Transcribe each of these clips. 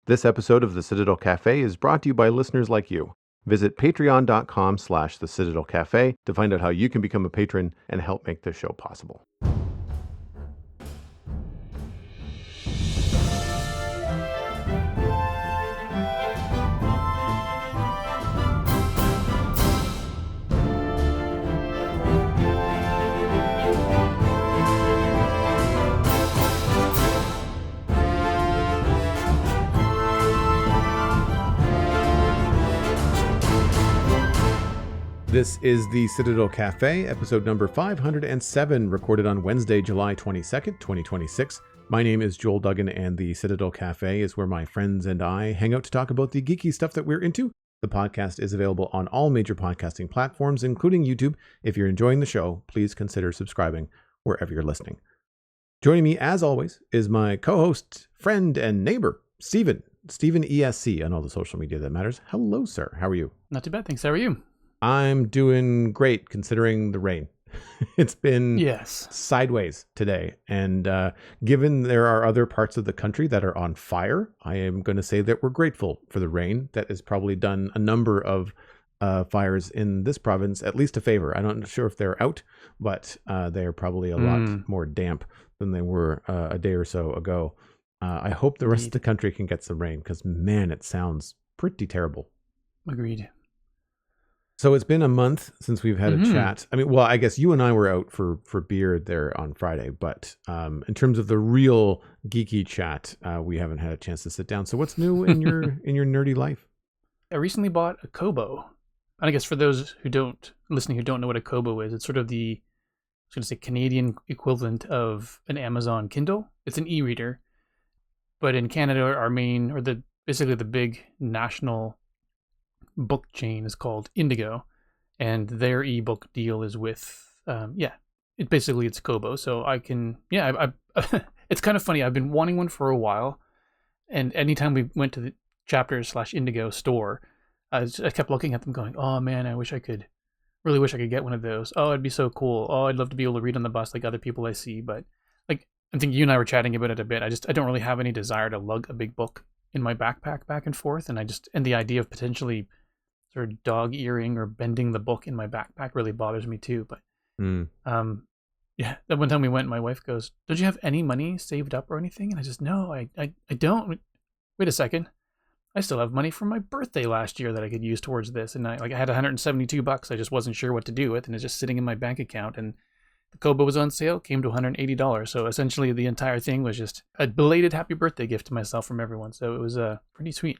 This episode of the Citadel Cafe is brought to you by listeners like you. Visit patreon.com/the Citadel Cafe to find out how you can become a patron and help make this show possible. This is the Citadel Cafe, episode number 507, recorded on Wednesday, July 22nd, 2026. My name is Joel Duggan, and the Citadel Cafe is where my friends and I hang out to talk about the geeky stuff that we're into. The podcast is available on all major podcasting platforms, including YouTube. If you're enjoying the show, please consider subscribing wherever you're listening. Joining me, as always, is my co-host, friend, and neighbor, Steven ESC, on all the social media that matters. Hello, sir. How are you? Not too bad, thanks. How are you? I'm doing great considering the rain. It's been sideways today. And given there are other parts of the country that are on fire, I am going to say that we're grateful for the rain that has probably done a number of fires in this province, at least a favor. I'm not sure if they're out, but they're probably a lot more damp than they were a day or so ago. I hope the rest of the country can get some rain because, man, it sounds pretty terrible. Agreed. So it's been a month since we've had a chat. I mean, well, I guess you and I were out for beer there on Friday, but in terms of the real geeky chat, we haven't had a chance to sit down. So what's new in your nerdy life? I recently bought a Kobo. And I guess for those who don't know what a Kobo is, it's sort of the, I was going to say, Canadian equivalent of an Amazon Kindle. It's an e-reader, but in Canada, basically the big national book chain is called Indigo, and their ebook deal is with it's Kobo. So I can it's kind of funny. I've been wanting one for a while, and anytime we went to the Chapters/Indigo store, I kept looking at them going, oh man, I really wish I could get one of those. Oh, it'd be so cool. Oh, I'd love to be able to read on the bus like other people I see. But like, I think you and I were chatting about it a bit. I don't really have any desire to lug a big book in my backpack back and forth, and the idea of potentially sort of dog earing or bending the book in my backpack really bothers me too. But that one time we went, my wife goes, don't you have any money saved up or anything? And I just, no, I don't. Wait a second, I still have money from my birthday last year that I could use towards this, and I had $172. I just wasn't sure what to do with, and it's just sitting in my bank account. And the Kobo was on sale, came to $180. So essentially the entire thing was just a belated happy birthday gift to myself from everyone. So it was pretty sweet.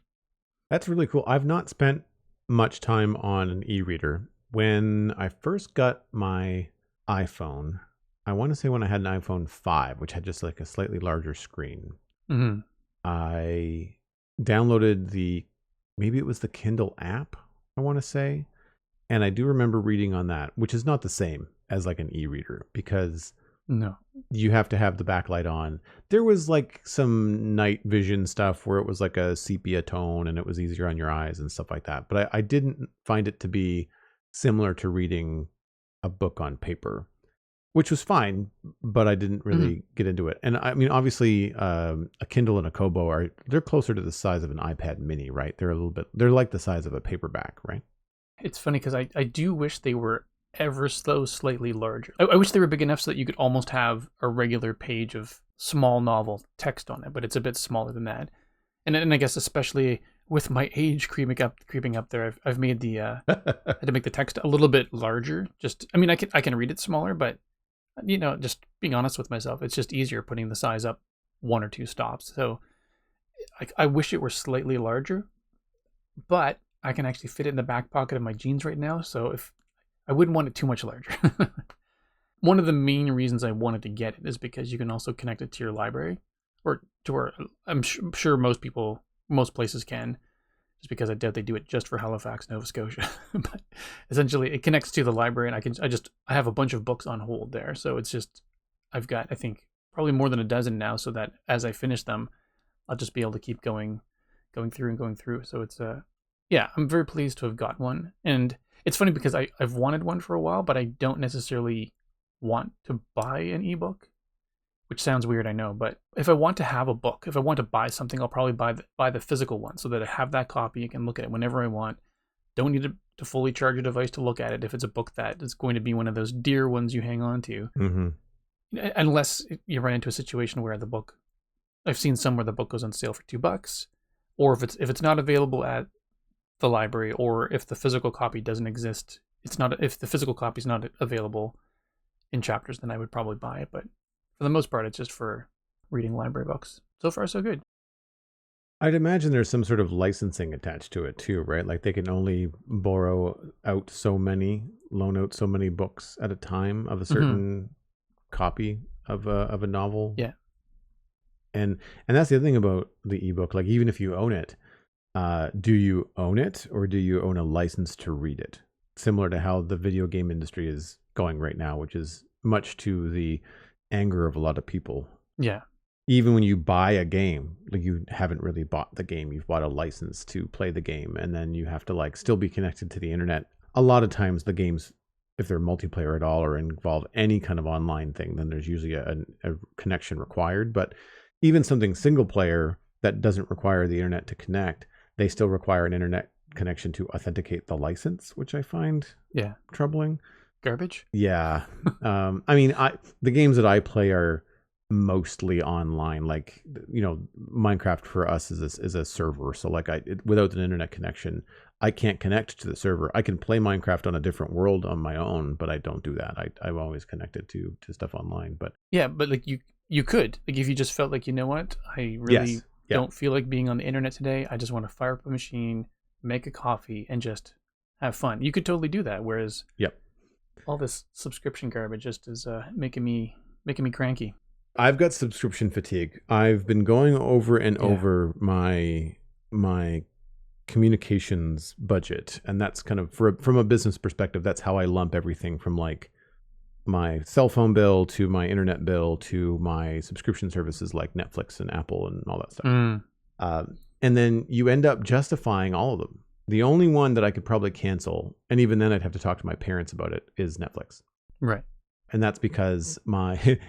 That's really cool. I've not spent much time on an e-reader. When I first got my iPhone, I want to say when I had an iPhone 5, which had just like a slightly larger screen, I downloaded maybe it was the Kindle app, I want to say. And I do remember reading on that, which is not the same as like an e-reader because you have to have the backlight on. There was like some night vision stuff where it was like a sepia tone and it was easier on your eyes and stuff like that. But I didn't find it to be similar to reading a book on paper, which was fine, but I didn't really get into it. And I mean, obviously, a Kindle and a Kobo they're closer to the size of an iPad mini, right? They're like the size of a paperback, right? It's funny because I do wish they were ever so slightly larger. I wish they were big enough so that you could almost have a regular page of small novel text on it, but it's a bit smaller than that. And I guess especially with my age creeping up there, I've made had to make the text a little bit larger. I can read it smaller, but just being honest with myself, it's just easier putting the size up one or two stops. So I wish it were slightly larger, but I can actually fit it in the back pocket of my jeans right now. So if I wouldn't want it too much larger. One of the main reasons I wanted to get it is because you can also connect it to your library, or to where I'm sure most places can, just because I doubt they do it just for Halifax, Nova Scotia. But essentially, it connects to the library, and I have a bunch of books on hold there. So it's just, I've got, I think, probably more than a dozen now, so that as I finish them, I'll just be able to keep going through. So it's I'm very pleased to have got one. And it's funny because I've wanted one for a while, but I don't necessarily want to buy an ebook. which sounds weird, I know, but if I want to have a book, if I want to buy something, I'll probably buy the physical one so that I have that copy and can look at it whenever I want. Don't need to fully charge a device to look at it if it's a book that is going to be one of those dear ones you hang on to. Unless you run into a situation where the book, I've seen some where the book goes on sale for $2, or if it's not available at the library, or if the physical copy doesn't exist, if the physical copy is not available in chapters, then I would probably buy it. But for the most part, it's just for reading library books. So far, so good. I'd imagine there's some sort of licensing attached to it too, right? Like they can only loan out so many books at a time of a certain copy of a novel. Yeah. And that's the other thing about the ebook. Like even if you own it, do you own it or do you own a license to read it? Similar to how the video game industry is going right now, which is much to the anger of a lot of people. Yeah. Even when you buy a game, like you haven't really bought the game, you've bought a license to play the game, and then you have to like still be connected to the internet. A lot of times the games, if they're multiplayer at all or involve any kind of online thing, then there's usually a connection required. But even something single player that doesn't require the internet to connect, they still require an internet connection to authenticate the license, which I find troubling. Garbage? Yeah. I mean, the games that I play are mostly online. Like, you know, Minecraft for us is a server. So like without an internet connection, I can't connect to the server. I can play Minecraft on a different world on my own, but I don't do that. I'm always connected to stuff online. But yeah, but like you could, like if you just felt like, you know what, I really don't feel like being on the internet today. I just want to fire up a machine, make a coffee, and just have fun. You could totally do that. Whereas all this subscription garbage just is making me cranky. I've got subscription fatigue. I've been going over and over my communications budget, and that's kind of from a business perspective. That's how I lump everything from like my cell phone bill to my internet bill to my subscription services like Netflix and Apple and all that stuff. And then you end up justifying all of them. The only one that I could probably cancel, and even then I'd have to talk to my parents about it, is Netflix. Right. And that's because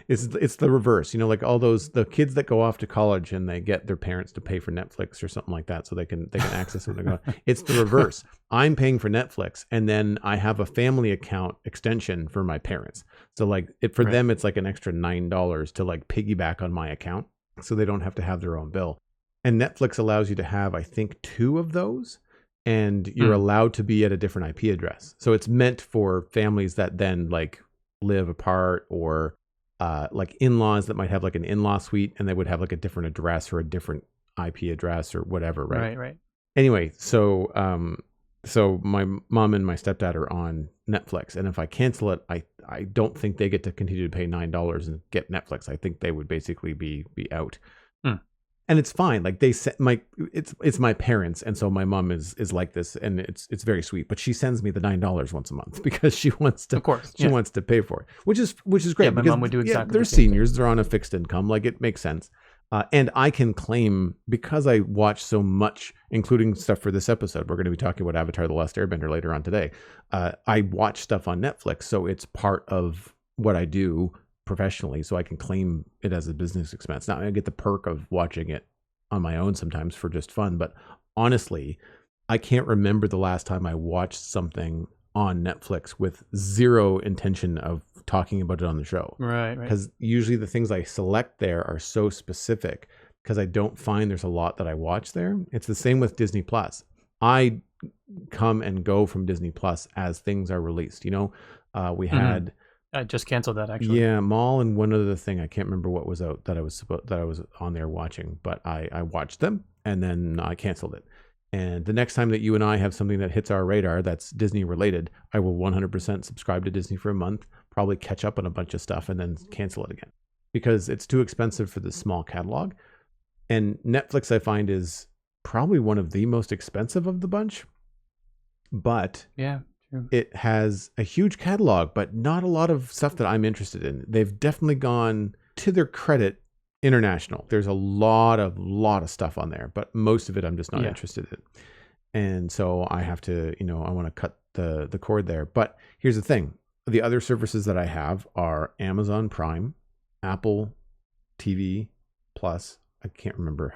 it's the reverse, you know, like all the kids that go off to college and they get their parents to pay for Netflix or something like that so they can access it. It's the reverse. I'm paying for Netflix, and then I have a family account extension for my parents. So like for them, it's like an extra $9 to like piggyback on my account, so they don't have to have their own bill. And Netflix allows you to have, I think, 2 of those, and you're allowed to be at a different IP address. So it's meant for families that then like live apart, or like in-laws that might have like an in-law suite and they would have like a different address or a different IP address or whatever, right? Anyway, so my mom and my stepdad are on Netflix, and if I cancel it, I don't think they get to continue to pay $9 and get Netflix. I think they would basically be out. And it's fine. Like they said, it's my parents, and so my mom is like this, and it's very sweet. But she sends me the $9 once a month because she wants to. Of course, she wants to pay for it, which is great. Yeah, my mom would do exactly. They're seniors; they're on a fixed income. Like it makes sense. And I can claim, because I watch so much, including stuff for this episode. We're going to be talking about Avatar: The Last Airbender later on today. I watch stuff on Netflix, so it's part of what I do professionally, so I can claim it as a business expense. Now I get the perk of watching it on my own sometimes for just fun, but honestly, I can't remember the last time I watched something on Netflix with zero intention of talking about it on the show. Right. Because usually the things I select there are so specific, because I don't find there's a lot that I watch there. It's the same with Disney Plus. I come and go from Disney Plus as things are released. You know, we had. I just canceled that, actually. Yeah, Mall and one other thing. I can't remember what was out that I was on there watching, but I watched them and then I canceled it. And the next time that you and I have something that hits our radar that's Disney related, I will 100% subscribe to Disney for a month, probably catch up on a bunch of stuff, and then cancel it again because it's too expensive for the small catalog. And Netflix, I find, is probably one of the most expensive of the bunch, but it has a huge catalog, but not a lot of stuff that I'm interested in. They've definitely gone, to their credit, international. There's a lot of stuff on there, but most of it I'm just not interested in. And so I have to, I want to cut the cord there. But here's the thing. The other services that I have are Amazon Prime, Apple TV Plus. I can't remember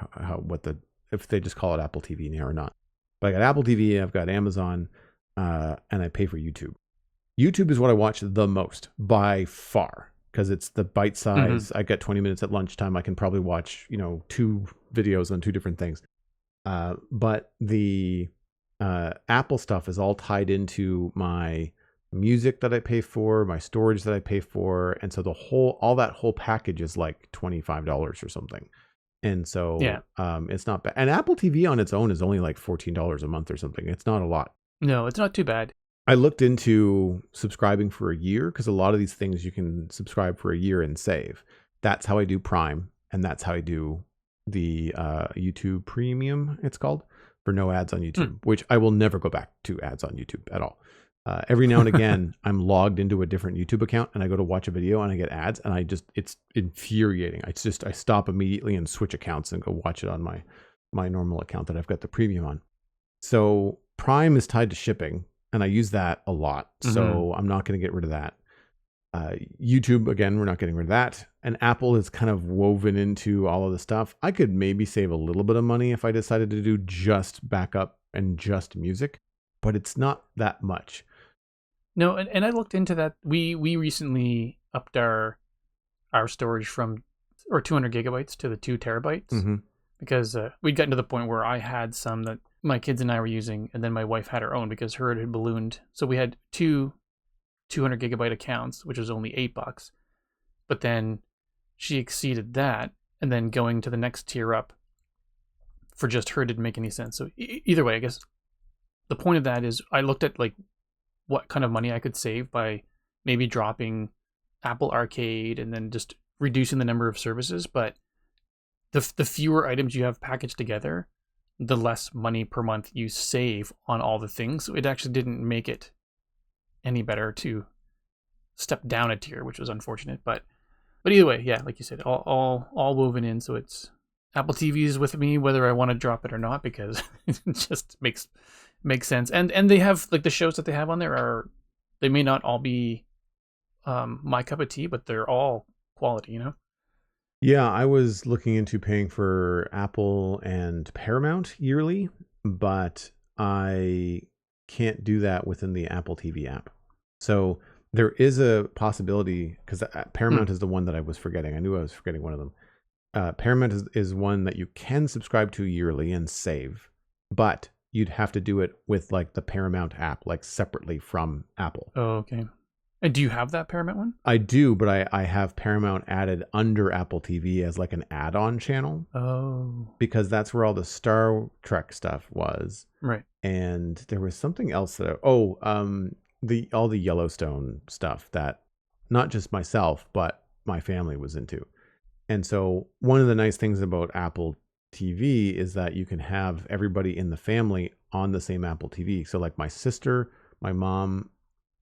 if they just call it Apple TV now or not. But I got Apple TV, I've got Amazon, and I pay for YouTube. YouTube is what I watch the most by far because it's the bite size. I got 20 minutes at lunchtime. I can probably watch, 2 videos on 2 different things. But the Apple stuff is all tied into my music that I pay for, my storage that I pay for, and so all that whole package is like $25 or something. And so it's not bad. And Apple TV on its own is only like $14 a month or something. It's not a lot. No, it's not too bad. I looked into subscribing for a year because a lot of these things you can subscribe for a year and save. That's how I do Prime, and that's how I do the YouTube Premium, it's called, for no ads on YouTube, which I will never go back to ads on YouTube at all. Every now and again, I'm logged into a different YouTube account and I go to watch a video and I get ads, and it's infuriating. I stop immediately and switch accounts and go watch it on my normal account that I've got the premium on. So Prime is tied to shipping, and I use that a lot. So I'm not going to get rid of that. YouTube, again, we're not getting rid of that. And Apple is kind of woven into all of the stuff. I could maybe save a little bit of money if I decided to do just backup and just music, but it's not that much. No, and I looked into that. We recently upped our storage from 200 gigabytes to the 2 terabytes because we'd gotten to the point where I had some that my kids and I were using, and then my wife had her own because her had ballooned. So we had 2 200 gigabyte accounts, which was only $8. But then she exceeded that, and then going to the next tier up for just her didn't make any sense. So either way, I guess the point of that is I looked at like what kind of money I could save by maybe dropping Apple Arcade and then just reducing the number of services. But the fewer items you have packaged together, the less money per month you save on all the things. So it actually didn't make it any better to step down a tier, which was unfortunate. But either way, yeah, like you said, all woven in. So it's Apple TV is with me whether I want to drop it or not, because it just makes sense. And they have like the shows that they have on there they may not all be my cup of tea, but they're all quality, Yeah, I was looking into paying for Apple and Paramount yearly, but I can't do that within the Apple TV app. So there is a possibility, because Paramount is the one that I was forgetting. I knew I was forgetting one of them. Paramount is one that you can subscribe to yearly and save, but you'd have to do it with like the Paramount app, like separately from Apple. Oh, okay. And do you have that Paramount one? I do, but I have Paramount added under Apple TV as like an add-on channel. Oh. Because that's where all the Star Trek stuff was. Right. And there was something else that all the Yellowstone stuff that not just myself, but my family was into. And so one of the nice things about Apple TV is that you can have everybody in the family on the same Apple TV. So like my sister, my mom,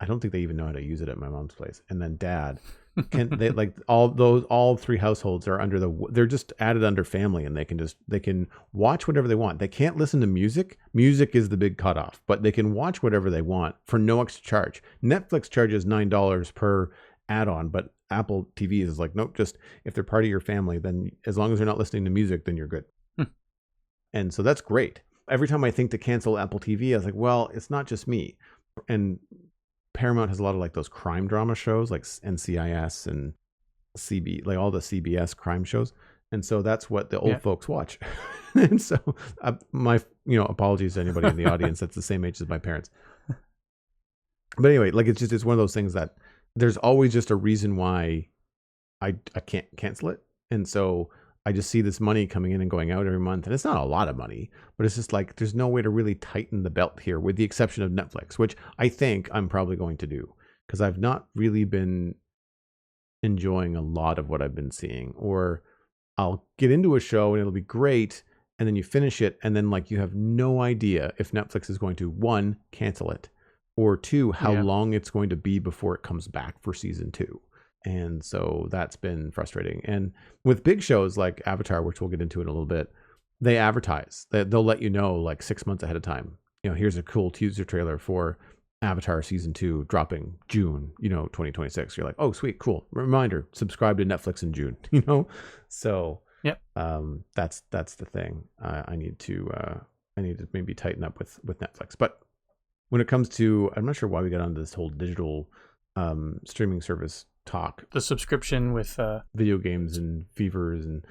I don't think they even know how to use it at my mom's place, and then dad, they like all 3 households are they're just added under family, and they can watch whatever they want. They can't listen to music. Music is the big cutoff, but they can watch whatever they want for no extra charge. Netflix charges $9 per add-on, but Apple TV is like, nope, just if they're part of your family, then as long as they're not listening to music, then you're good. And so that's great. Every time I think to cancel Apple TV, I was like, well, it's not just me. And Paramount has a lot of like those crime drama shows like NCIS and like all the CBS crime shows. And so that's what the old folks watch. And so my, apologies to anybody in the audience that's the same age as my parents. But anyway, like it's one of those things that there's always just a reason why I can't cancel it. And so I just see this money coming in and going out every month, and it's not a lot of money, but it's just like there's no way to really tighten the belt here, with the exception of Netflix, which I think I'm probably going to do, because I've not really been enjoying a lot of what I've been seeing. Or I'll get into a show and it'll be great, and then you finish it, and then like you have no idea if Netflix is going to, 1, cancel it, or 2, how long it's going to be before it comes back for season 2. And so that's been frustrating. And with big shows like Avatar, which we'll get into in a little bit, they advertise. They'll let you know like 6 months ahead of time. Here's a cool teaser trailer for Avatar season 2 dropping June, 2026. You're like, oh, sweet, cool. Reminder, subscribe to Netflix in June, So Yep. that's the thing. I need to maybe tighten up with Netflix. But when it comes to, I'm not sure why we got onto this whole digital streaming service talk. The subscription with video games and fevers and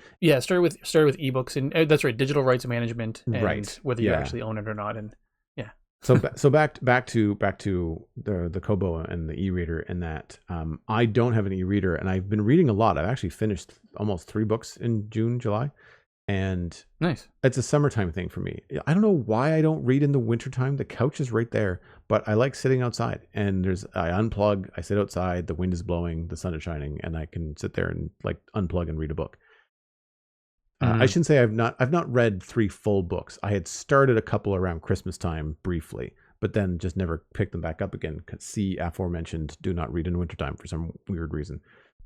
started with ebooks, and that's right, digital rights management, and right, whether you actually own it or not, and So back to the Kobo and the e-reader, and that I don't have an e-reader, and I've been reading a lot. I've actually finished almost 3 books in June, July, and nice. It's a summertime thing for me. I don't know why I don't read in the wintertime. The couch is right there, but I like sitting outside, and I unplug, I sit outside, the wind is blowing, the sun is shining, and I can sit there and like unplug and read a book. I shouldn't say I've not read 3 full books. I had started a couple around Christmas time briefly, but then just never picked them back up again. See aforementioned, do not read in wintertime for some weird reason.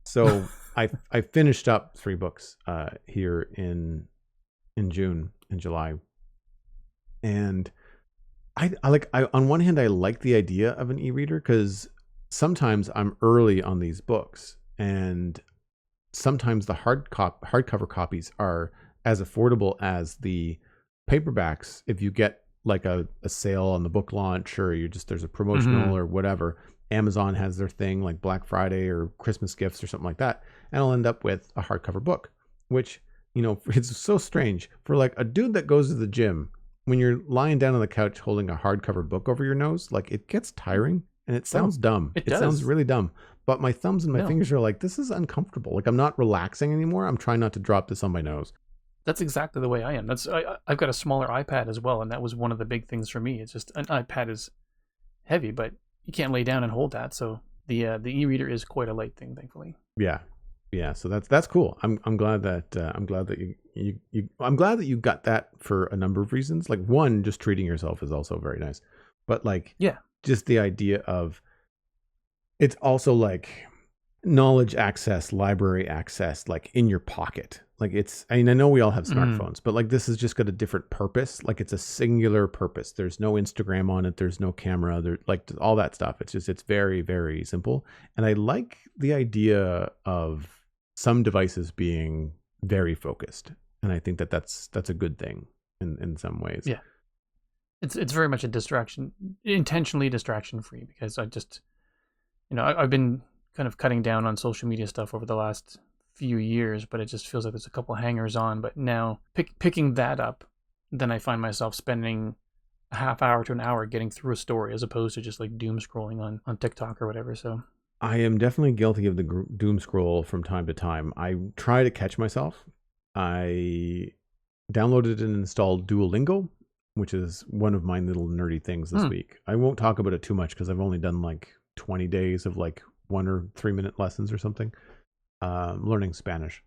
So I finished up 3 books here in June and July, and I on one hand I like the idea of an e-reader because sometimes I'm early on these books, and sometimes the hardcover copies are as affordable as the paperbacks if you get like a sale on the book launch, or there's a promotional or whatever. Amazon has their thing like Black Friday or Christmas gifts or something like that, and I'll end up with a hardcover book, which it's so strange for like a dude that goes to the gym. When you're lying down on the couch holding a hardcover book over your nose, like it gets tiring, and it sounds dumb. It sounds really dumb. But my thumbs and my fingers are like, this is uncomfortable. Like I'm not relaxing anymore. I'm trying not to drop this on my nose. That's exactly the way I am. I've got a smaller iPad as well, and that was one of the big things for me. It's just an iPad is heavy, but you can't lay down and hold that. So the e-reader is quite a light thing, thankfully. Yeah. So that's cool. I'm glad that you got that for a number of reasons. Like one, just treating yourself is also very nice, but like just the idea of it's also like knowledge access, library access, like in your pocket. Like I know we all have smartphones, but like this has just got a different purpose. Like it's a singular purpose. There's no Instagram on it. There's no camera. There, like all that stuff. It's very, very simple. And I like the idea of some devices being very focused. And I think that's a good thing in some ways. Yeah. It's very much a distraction, intentionally distraction free, because I just, I've been kind of cutting down on social media stuff over the last few years, but it just feels like there's a couple hangers on. But now picking that up, then I find myself spending a half hour to an hour getting through a story as opposed to just like doom scrolling on TikTok or whatever. So I am definitely guilty of the doom scroll from time to time. I try to catch myself. I downloaded and installed Duolingo, which is one of my little nerdy things this week. I won't talk about it too much because I've only done like 20 days of like 1 or 3 minute lessons or something. Learning Spanish,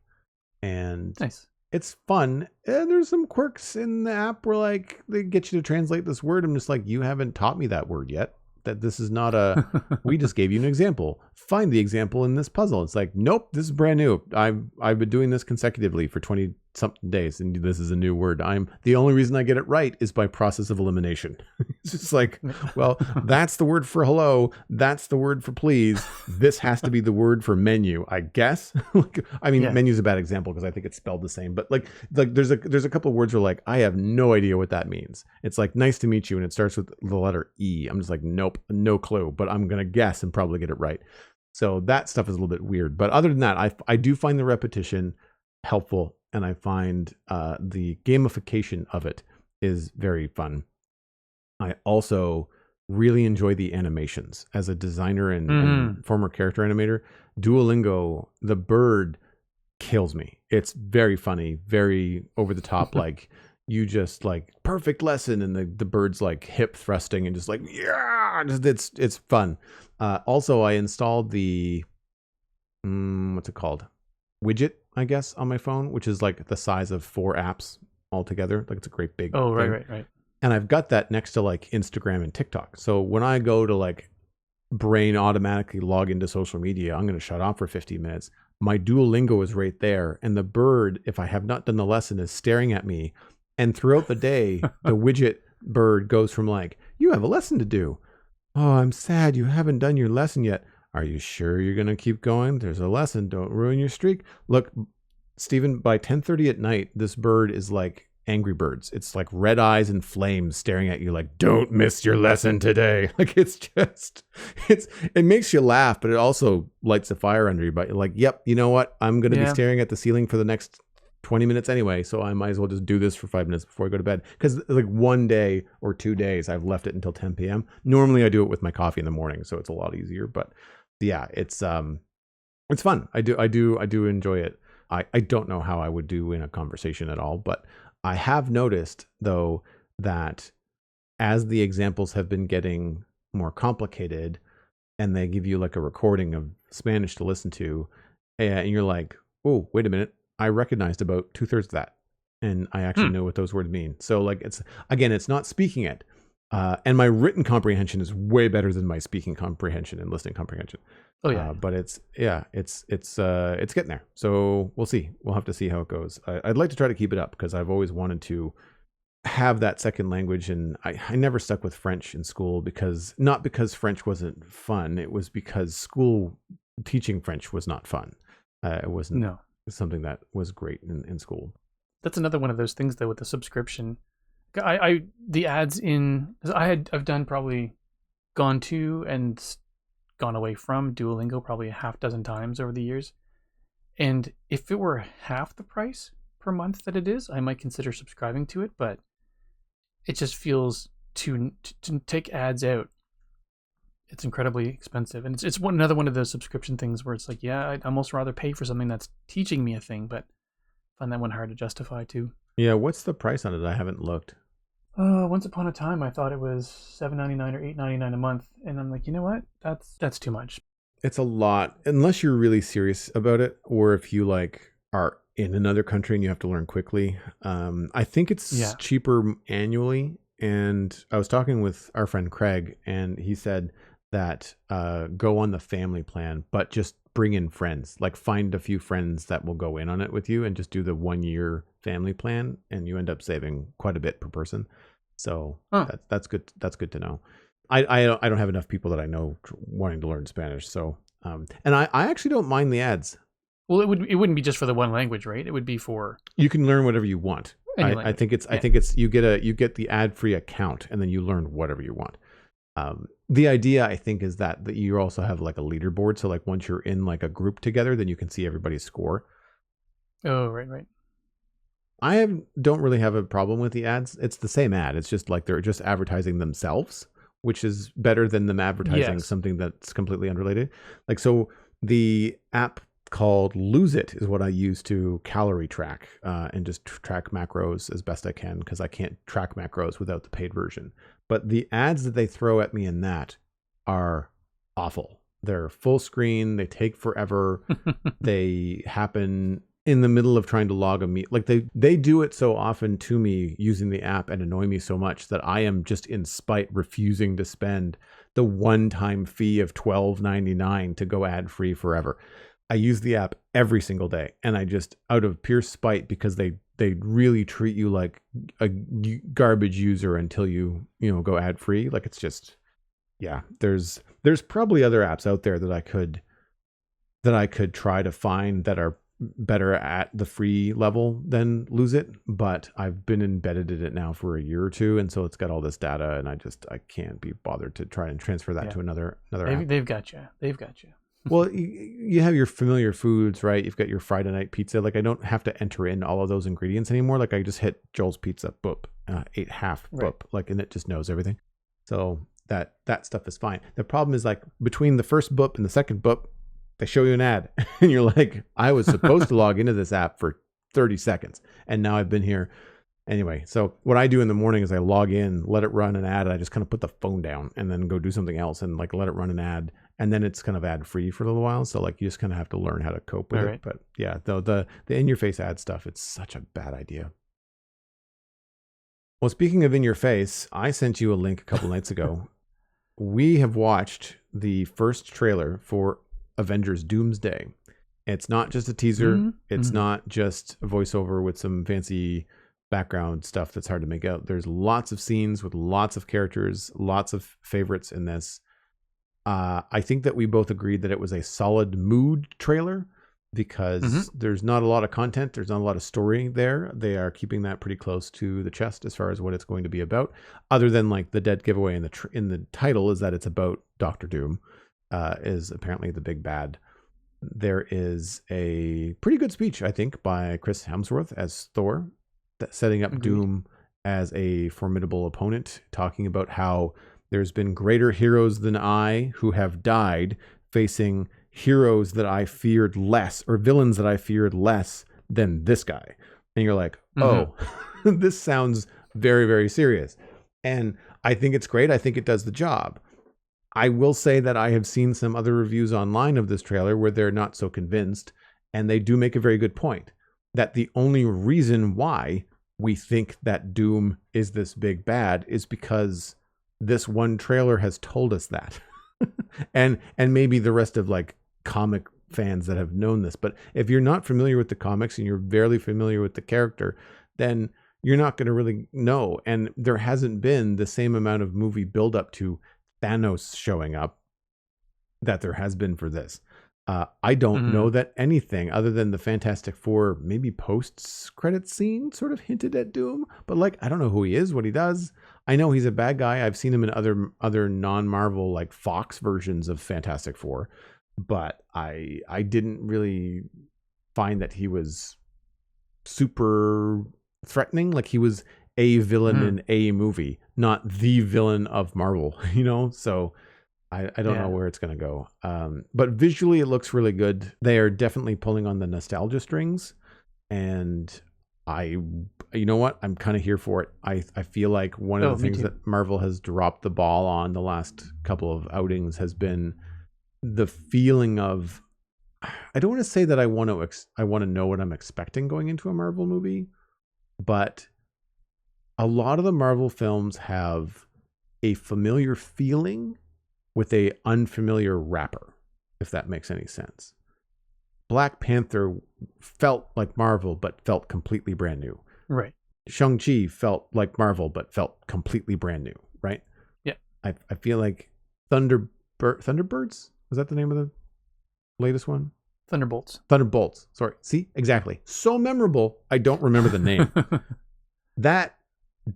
and nice. It's fun. And there's some quirks in the app where like they get you to translate this word. I'm just like, you haven't taught me that word yet. That this is not we just gave you an example. Find the example in this puzzle. It's like, nope, this is brand new. I've been doing this consecutively for 20 something days, and this is a new word. The only reason I get it right is by process of elimination. It's just like, well, that's the word for hello. That's the word for please. This has to be the word for menu, I guess. Menu is a bad example because I think it's spelled the same. But like there's a couple of words where like I have no idea what that means. It's like nice to meet you, and it starts with the letter E. I'm just like, nope, no clue. But I'm gonna guess and probably get it right. So that stuff is a little bit weird. But other than that, I do find the repetition helpful. And I find the gamification of it is very fun. I also really enjoy the animations. As a designer and former character animator, Duolingo, the bird kills me. It's very funny, very over the top. Like you just like perfect lesson, and the bird's like hip thrusting and just like it's fun. Also, I installed the what's it called? Widget, I guess, on my phone, which is like the size of 4 apps all together. Like it's a great big thing. Right. And I've got that next to like Instagram and TikTok. So when I go to like brain automatically log into social media, I'm going to shut off for 15 minutes. My Duolingo is right there. And the bird, if I have not done the lesson, is staring at me. And throughout the day, the widget bird goes from like, you have a lesson to do. Oh, I'm sad you haven't done your lesson yet. Are you sure you're going to keep going? There's a lesson. Don't ruin your streak. Look, Stephen, by 10:30 at night, this bird is like Angry Birds. It's like red eyes and flames staring at you like, don't miss your lesson today. Like it makes you laugh, but it also lights a fire under you. But you're like, yep, you know what? I'm going to be staring at the ceiling for the next 20 minutes anyway, so I might as well just do this for 5 minutes before I go to bed. Because like 1 day or 2 days, I've left it until 10 p.m. Normally, I do it with my coffee in the morning, so it's a lot easier. But yeah, it's fun. I do enjoy it. I don't know how I would do in a conversation at all, but I have noticed though that as the examples have been getting more complicated, and they give you like a recording of Spanish to listen to, and you're like, oh, wait a minute. I recognized about 2/3 of that, and I actually know what those words mean. So like it's not speaking it, and my written comprehension is way better than my speaking comprehension and listening comprehension. Oh yeah, but it's getting there. So we'll see. We'll have to see how it goes. I'd like to try to keep it up because I've always wanted to have that second language, and I never stuck with French in school not because French wasn't fun. It was because school teaching French was not fun. It wasn't. No. Something that was great in school. That's another one of those things though with the subscription. The ads I've done probably gone to and gone away from Duolingo probably a half dozen times over the years. And if it were half the price per month that it is, I might consider subscribing to it, but it just feels to take ads out. It's incredibly expensive, and it's another one of those subscription things where it's like, yeah, I'd almost rather pay for something that's teaching me a thing, but I find that one hard to justify too. Yeah, what's the price on it? I haven't looked. Once upon a time, I thought it was $7.99 or $8.99 a month, and I'm like, you know what? That's too much. It's a lot, unless you're really serious about it, or if you like are in another country and you have to learn quickly. I think it's cheaper annually, and I was talking with our friend Craig, and he said that go on the family plan, but just bring in friends. Like find a few friends that will go in on it with you, and just do the 1 year family plan, and you end up saving quite a bit per person. So that's good. That's good to know. I don't have enough people that I know wanting to learn Spanish. So and I actually don't mind the ads. Well, it wouldn't be just for the one language, right? It would be for you can learn whatever you want. I think it's you get the ad-free account, and then you learn whatever you want. The idea, I think, is that you also have like a leaderboard. So like once you're in like a group together, then you can see everybody's score. Oh, right. I don't really have a problem with the ads. It's the same ad. It's just like they're just advertising themselves, which is better than them advertising something that's completely unrelated. Like, so the app called Lose It is what I use to calorie track and just track macros as best I can, because I can't track macros without the paid version. But the ads that they throw at me in that are awful. They're full screen. They take forever. They happen in the middle of trying to log a meet. Like they do it so often to me using the app and annoy me so much that I am just in spite refusing to spend the one-time fee of $12.99 to go ad-free forever. I use the app every single day, and I just, out of pure spite, because they really treat you like a garbage user until you go ad free. Like, it's just, yeah, there's probably other apps out there that I could try to find that are better at the free level than Lose It, but I've been embedded in it now for a year or two, and so it's got all this data, and I can't be bothered to try and transfer that to another app. They've got you. Well, you have your familiar foods, right? You've got your Friday night pizza. Like, I don't have to enter in all of those ingredients anymore. Like, I just hit Joel's Pizza, boop, ate half, boop, like, and it just knows everything. So that stuff is fine. The problem is, like, between the first boop and the second boop, they show you an ad, and you're like, I was supposed to log into this app for 30 seconds, and now I've been here. Anyway, so what I do in the morning is I log in, let it run an ad, and I just kind of put the phone down and then go do something else and like let it run an ad, and then it's kind of ad free for a little while. So like you just kind of have to learn how to cope with it. But yeah, the in your face ad stuff, it's such a bad idea. Well, speaking of in your face, I sent you a link a couple nights ago. We have watched the first trailer for Avengers Doomsday. It's not just a teaser. Mm-hmm. It's not just a voiceover with some fancy background stuff that's hard to make out. There's lots of scenes with lots of characters, lots of favorites in this. I think that we both agreed that it was a solid mood trailer because there's not a lot of content. There's not a lot of story there. They are keeping that pretty close to the chest as far as what it's going to be about, other than like the dead giveaway in the title is that it's about Doctor Doom, is apparently the big bad. There is a pretty good speech, I think, by Chris Hemsworth as Thor, that setting up Doom as a formidable opponent, talking about how there's been greater heroes than I who have died facing heroes that I feared less, or villains that I feared less than this guy. And you're like, oh, this sounds very, very serious. And I think it's great. I think it does the job. I will say that I have seen some other reviews online of this trailer where they're not so convinced, and they do make a very good point that the only reason why we think that Doom is this big bad is because this one trailer has told us that. and maybe the rest of like comic fans that have known this. But if you're not familiar with the comics and you're barely familiar with the character, then you're not going to really know. And there hasn't been the same amount of movie buildup to Thanos showing up that there has been for this. I don't know that anything other than the Fantastic Four, maybe post-credit scene sort of hinted at Doom, but like, I don't know who he is, what he does. I know he's a bad guy. I've seen him in other non-Marvel, like Fox versions of Fantastic Four, but I didn't really find that he was super threatening. Like he was a villain in a movie, not the villain of Marvel, you know? So I don't know where it's going to go. But visually, it looks really good. They are definitely pulling on the nostalgia strings. And you know what? I'm kind of here for it. I feel like one of the things that Marvel has dropped the ball on the last couple of outings has been the feeling of, I don't want to say that I want to know what I'm expecting going into a Marvel movie, but a lot of the Marvel films have a familiar feeling with a unfamiliar wrapper, if that makes any sense. Black Panther felt like Marvel, but felt completely brand new. Right. Shang-Chi felt like Marvel, but felt completely brand new, right? Yeah. I feel like Thunderbirds? Was that the name of the latest one? Thunderbolts. Sorry. See? Exactly. So memorable, I don't remember the name. That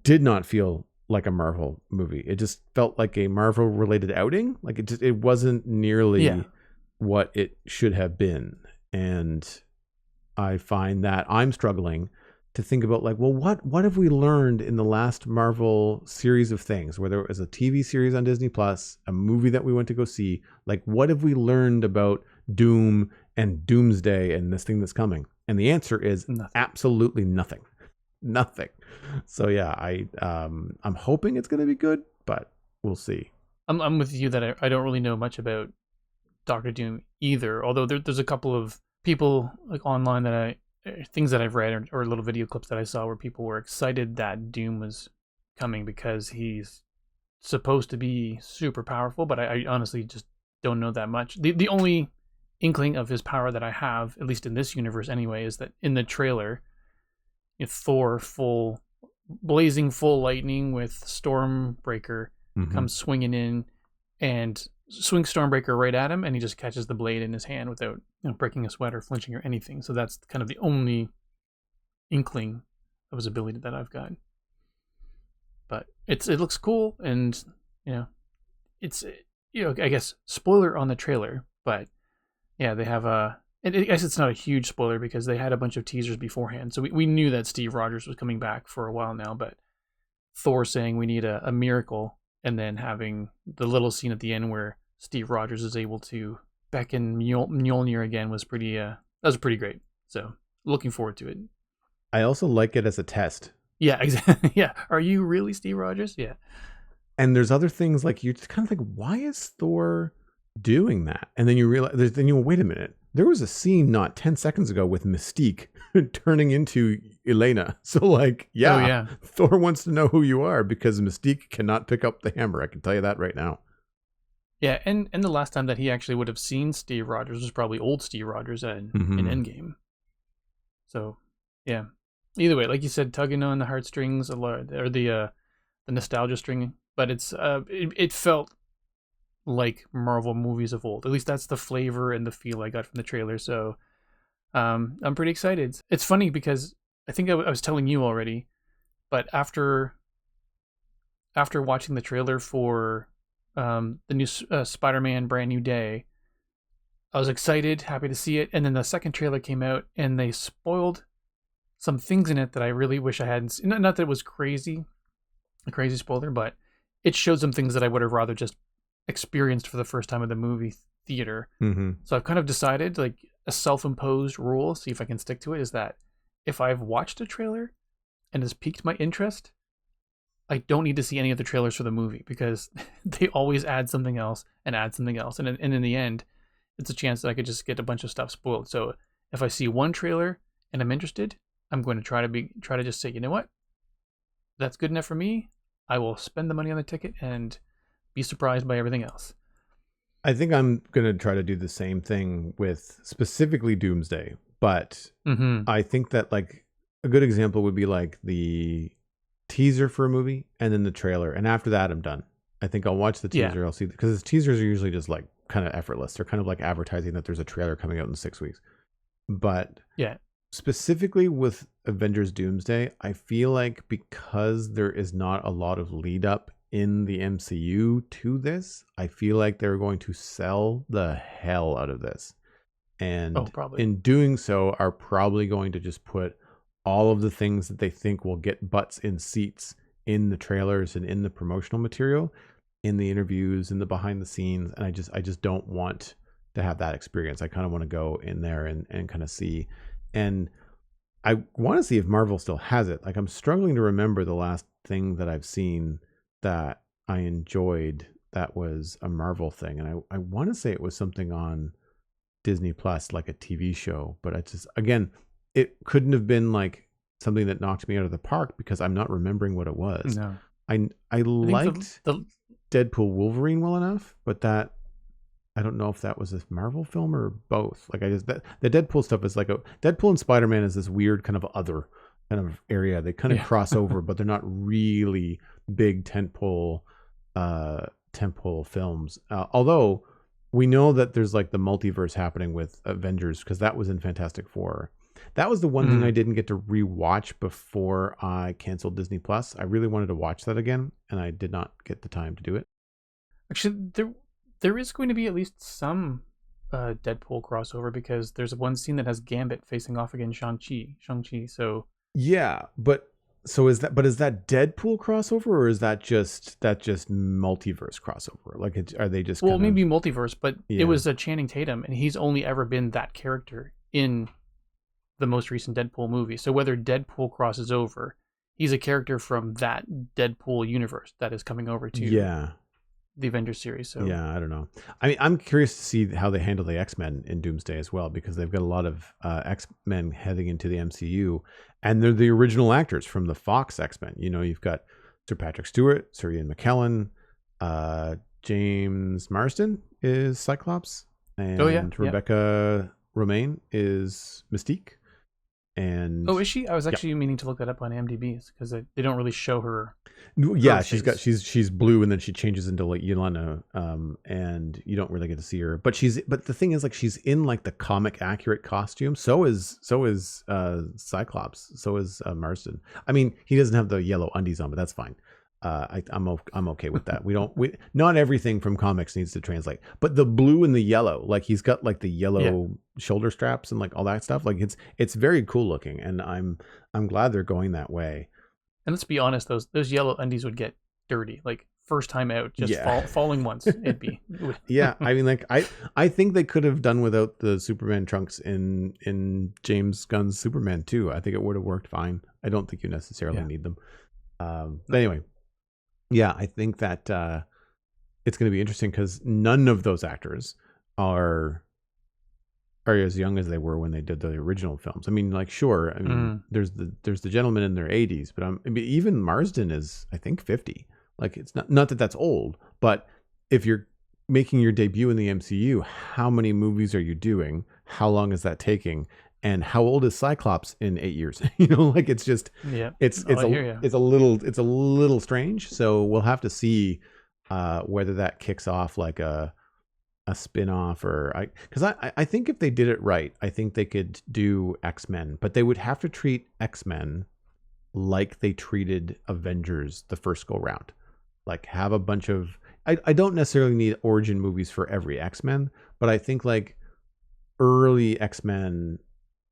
did not feel like a Marvel movie. It just felt like a Marvel related outing. Like it wasn't nearly what it should have been. And I find that I'm struggling to think about like, well, what have we learned in the last Marvel series of things, whether it was a TV series on Disney Plus, a movie that we went to go see, like what have we learned about Doom and Doomsday and this thing that's coming? And the answer is absolutely nothing. Nothing. So yeah, I'm hoping it's going to be good, but we'll see. I'm with you that I don't really know much about Doctor Doom either. Although there's a couple of people like online things that I've read or little video clips that I saw where people were excited that Doom was coming because he's supposed to be super powerful. But I honestly just don't know that much. The only inkling of his power that I have, at least in this universe anyway, is that in the trailer, Thor blazing full lightning with Stormbreaker comes swinging in and swings Stormbreaker right at him, and he just catches the blade in his hand without breaking a sweat or flinching or anything. So that's kind of the only inkling of his ability that I've got. But it looks cool, and it's I guess spoiler on the trailer, but yeah, they have I guess it's not a huge spoiler because they had a bunch of teasers beforehand. So we knew that Steve Rogers was coming back for a while now, but Thor saying we need a miracle and then having the little scene at the end where Steve Rogers is able to beckon Mjolnir again was pretty great. So looking forward to it. I also like it as a test. Yeah, exactly. Yeah. Are you really Steve Rogers? Yeah. And there's other things like you kind of think, why is Thor doing that? And then you realize, wait a minute. There was a scene not 10 seconds ago with Mystique turning into Elena. So like, Thor wants to know who you are because Mystique cannot pick up the hammer. I can tell you that right now. Yeah, and the last time that he actually would have seen Steve Rogers was probably old Steve Rogers in Endgame. So, yeah. Either way, like you said, tugging on the heartstrings or the nostalgia string, but it felt like Marvel movies of old. At least that's the flavor and the feel I got from the trailer. So I'm pretty excited. It's funny because I think I was telling you already, but after watching the trailer for the new Spider-Man Brand New Day, I was excited, happy to see it, and then the second trailer came out and they spoiled some things in it that I really wish I hadn't seen. Not that it was a crazy spoiler, but it showed some things that I would have rather just experienced for the first time in the movie theater. Mm-hmm. So I've kind of decided, like, a self-imposed rule, see if I can stick to it, is that if I've watched a trailer and has piqued my interest, I don't need to see any of the trailers for the movie, because they always add something else and add something else. And in the end, it's a chance that I could just get a bunch of stuff spoiled. So if I see one trailer and I'm interested, I'm going to try to just say, you know what? That's good enough for me. I will spend the money on the ticket and be surprised by everything else. I think I'm going to try to do the same thing with specifically Doomsday, but I think that like a good example would be like the teaser for a movie and then the trailer. And after that, I'm done. I think I'll watch the teaser. Yeah. I'll see, because teasers are usually just like kind of effortless. They're kind of like advertising that there's a trailer coming out in 6 weeks. But yeah, specifically with Avengers Doomsday, I feel like because there is not a lot of lead up in the MCU to this, I feel like they're going to sell the hell out of this. And in doing so, are probably going to just put all of the things that they think will get butts in seats in the trailers and in the promotional material, in the interviews, in the behind the scenes. And I just don't want to have that experience. I kind of want to go in there and kind of see. And I want to see if Marvel still has it. Like, I'm struggling to remember the last thing that I've seen that I enjoyed that was a Marvel thing. And I want to say it was something on Disney Plus, like a TV show. But I just, again, it couldn't have been like something that knocked me out of the park because I'm not remembering what it was. No. I liked the Deadpool Wolverine well enough, but that, I don't know if that was a Marvel film or both. Like, the Deadpool stuff is like Deadpool and Spider-Man is this weird kind of other kind of area. They kind of cross over, but they're not really big tentpole films. Although we know that there's like the multiverse happening with Avengers, because that was in Fantastic Four. That was the one thing I didn't get to rewatch before I canceled Disney Plus. I really wanted to watch that again, and I did not get the time to do it. Actually, there is going to be at least some Deadpool crossover, because there's one scene that has Gambit facing off against Shang-Chi. So yeah, but so is that Deadpool crossover, or is that just multiverse crossover? Like, are they just maybe multiverse? But it was a Channing Tatum, and he's only ever been that character in the most recent Deadpool movie. So whether Deadpool crosses over, he's a character from that Deadpool universe that is coming over to the Avengers series. So yeah, I don't know. I mean, I'm curious to see how they handle the X-Men in Doomsday as well, because they've got a lot of X-Men heading into the MCU, and they're the original actors from the Fox X-Men. You know, you've got Sir Patrick Stewart, Sir Ian McKellen, James Marsden is Cyclops, and Rebecca Romaine is Mystique. And is she? I was actually meaning to look that up on IMDb, because they don't really show her. Yeah, she's blue, and then she changes into like Yelena, and you don't really get to see her. But the thing is, like, she's in like the comic accurate costume. So is Cyclops. So is Marsden. I mean, he doesn't have the yellow undies on, but that's fine. I'm okay with that. Not everything from comics needs to translate, but the blue and the yellow, like he's got like the yellow shoulder straps and like all that stuff. Like it's very cool looking, and I'm glad they're going that way. And let's be honest, those yellow undies would get dirty. Like, first time out, just falling once, it'd be. Yeah, I mean, like I think they could have done without the Superman trunks in James Gunn's Superman 2. I think it would have worked fine. I don't think you necessarily need them. But anyway. Yeah, I think that it's going to be interesting, because none of those actors are as young as they were when they did the original films. I mean, like, sure, I mean, there's the gentlemen in their 80s, but I mean, even Marsden is, I think, 50. Like, it's not that that's old, but if you're making your debut in the MCU, how many movies are you doing? How long is that taking? And how old is Cyclops in 8 years? You know, like, it's just, it's a little strange. So we'll have to see whether that kicks off like a spin-off because I think if they did it right, I think they could do X-Men, but they would have to treat X-Men like they treated Avengers the first go round. Like have a bunch of I don't necessarily need origin movies for every X-Men, but I think like early X-Men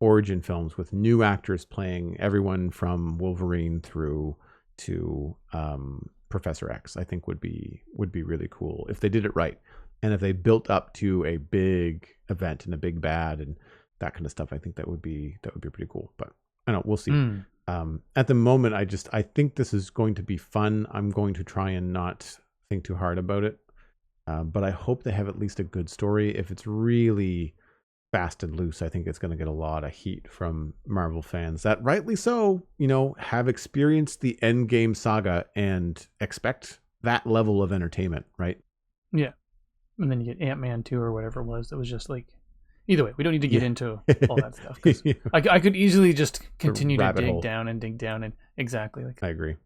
origin films with new actors playing everyone from Wolverine through to Professor X, I think would be really cool if they did it right. And if they built up to a big event and a big bad and that kind of stuff, I think that would be pretty cool. But I don't know, we'll see. At the moment, I think this is going to be fun. I'm going to try and not think too hard about it. But I hope they have at least a good story. If it's really fast and loose, I think it's going to get a lot of heat from Marvel fans that rightly so, have experienced the Endgame saga and expect that level of entertainment, right? Yeah. And then you get Ant-Man 2 or whatever it was. That was just like, either way, we don't need to get into all that stuff. Cause I could easily just continue to dig down and exactly. Like, I agree.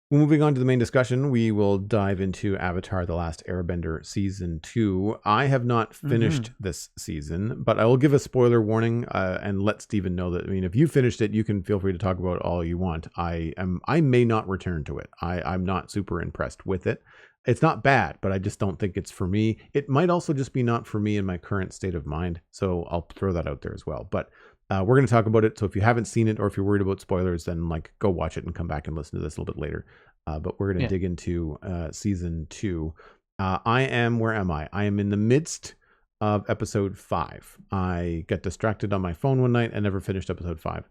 Moving on to the main discussion, we will dive into Avatar The Last Airbender Season 2. I have not finished this season, but I will give a spoiler warning and let Steven know that, if you finished it, you can feel free to talk about it all you want. I may not return to it. I'm not super impressed with it. It's not bad, but I just don't think it's for me. It might also just be not for me in my current state of mind. So I'll throw that out there as well. But we're going to talk about it. So if you haven't seen it or if you're worried about spoilers, then go watch it and come back and listen to this a little bit later. But we're going to dig into season 2. Where am I? I am in the midst of episode 5. I got distracted on my phone one night and never finished episode 5.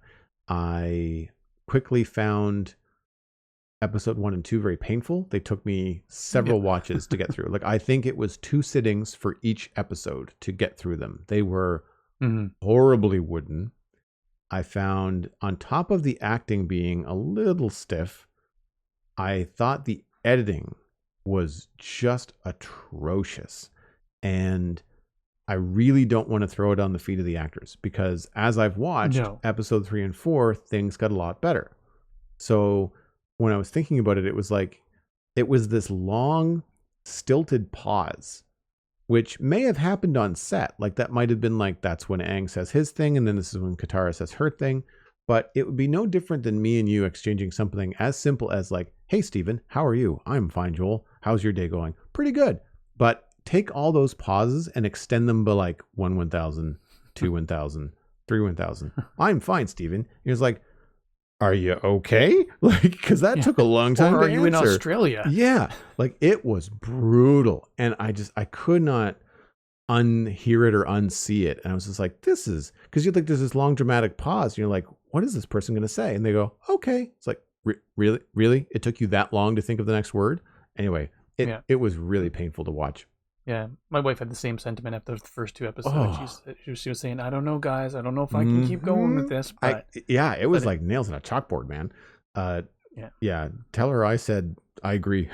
I quickly found episode 1 and 2 very painful. They took me several watches to get through. I think it was 2 sittings for each episode to get through them. They were horribly wooden. I found on top of the acting being a little stiff, I thought the editing was just atrocious. And I really don't want to throw it on the feet of the actors because as I've watched episode 3 and 4, things got a lot better. So when I was thinking about it, it was this long, stilted pause, which may have happened on set. That might have been that's when Aang says his thing, and then this is when Katara says her thing. But it would be no different than me and you exchanging something as simple as hey, Steven, how are you? I'm fine, Joel. How's your day going? Pretty good. But take all those pauses and extend them by 1 1000, 2 1000, 3 1000. I'm fine, Steven. He was like, are you okay? Because that took a long time to answer. Or are you in Australia? Yeah. It was brutal. And I could not unhear it or unsee it. And I was just this is, because there's this long dramatic pause. And you're what is this person going to say? And they go, okay. It's really? Really? It took you that long to think of the next word? Anyway, it was really painful to watch. Yeah, my wife had the same sentiment after the first 2 episodes. She was saying, I don't know, guys. I don't know if I can keep going with this. But it was nails on a chalkboard, man. Yeah. Tell her I said, I agree.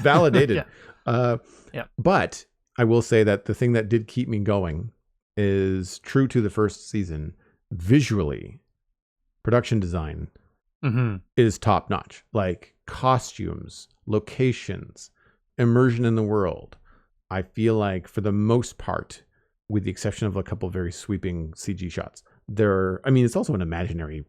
Validated. But I will say that the thing that did keep me going is true to the first season. Visually, production design is top notch. Costumes, locations, immersion in the world. I feel for the most part, with the exception of a couple of very sweeping CG shots, it's also an imaginary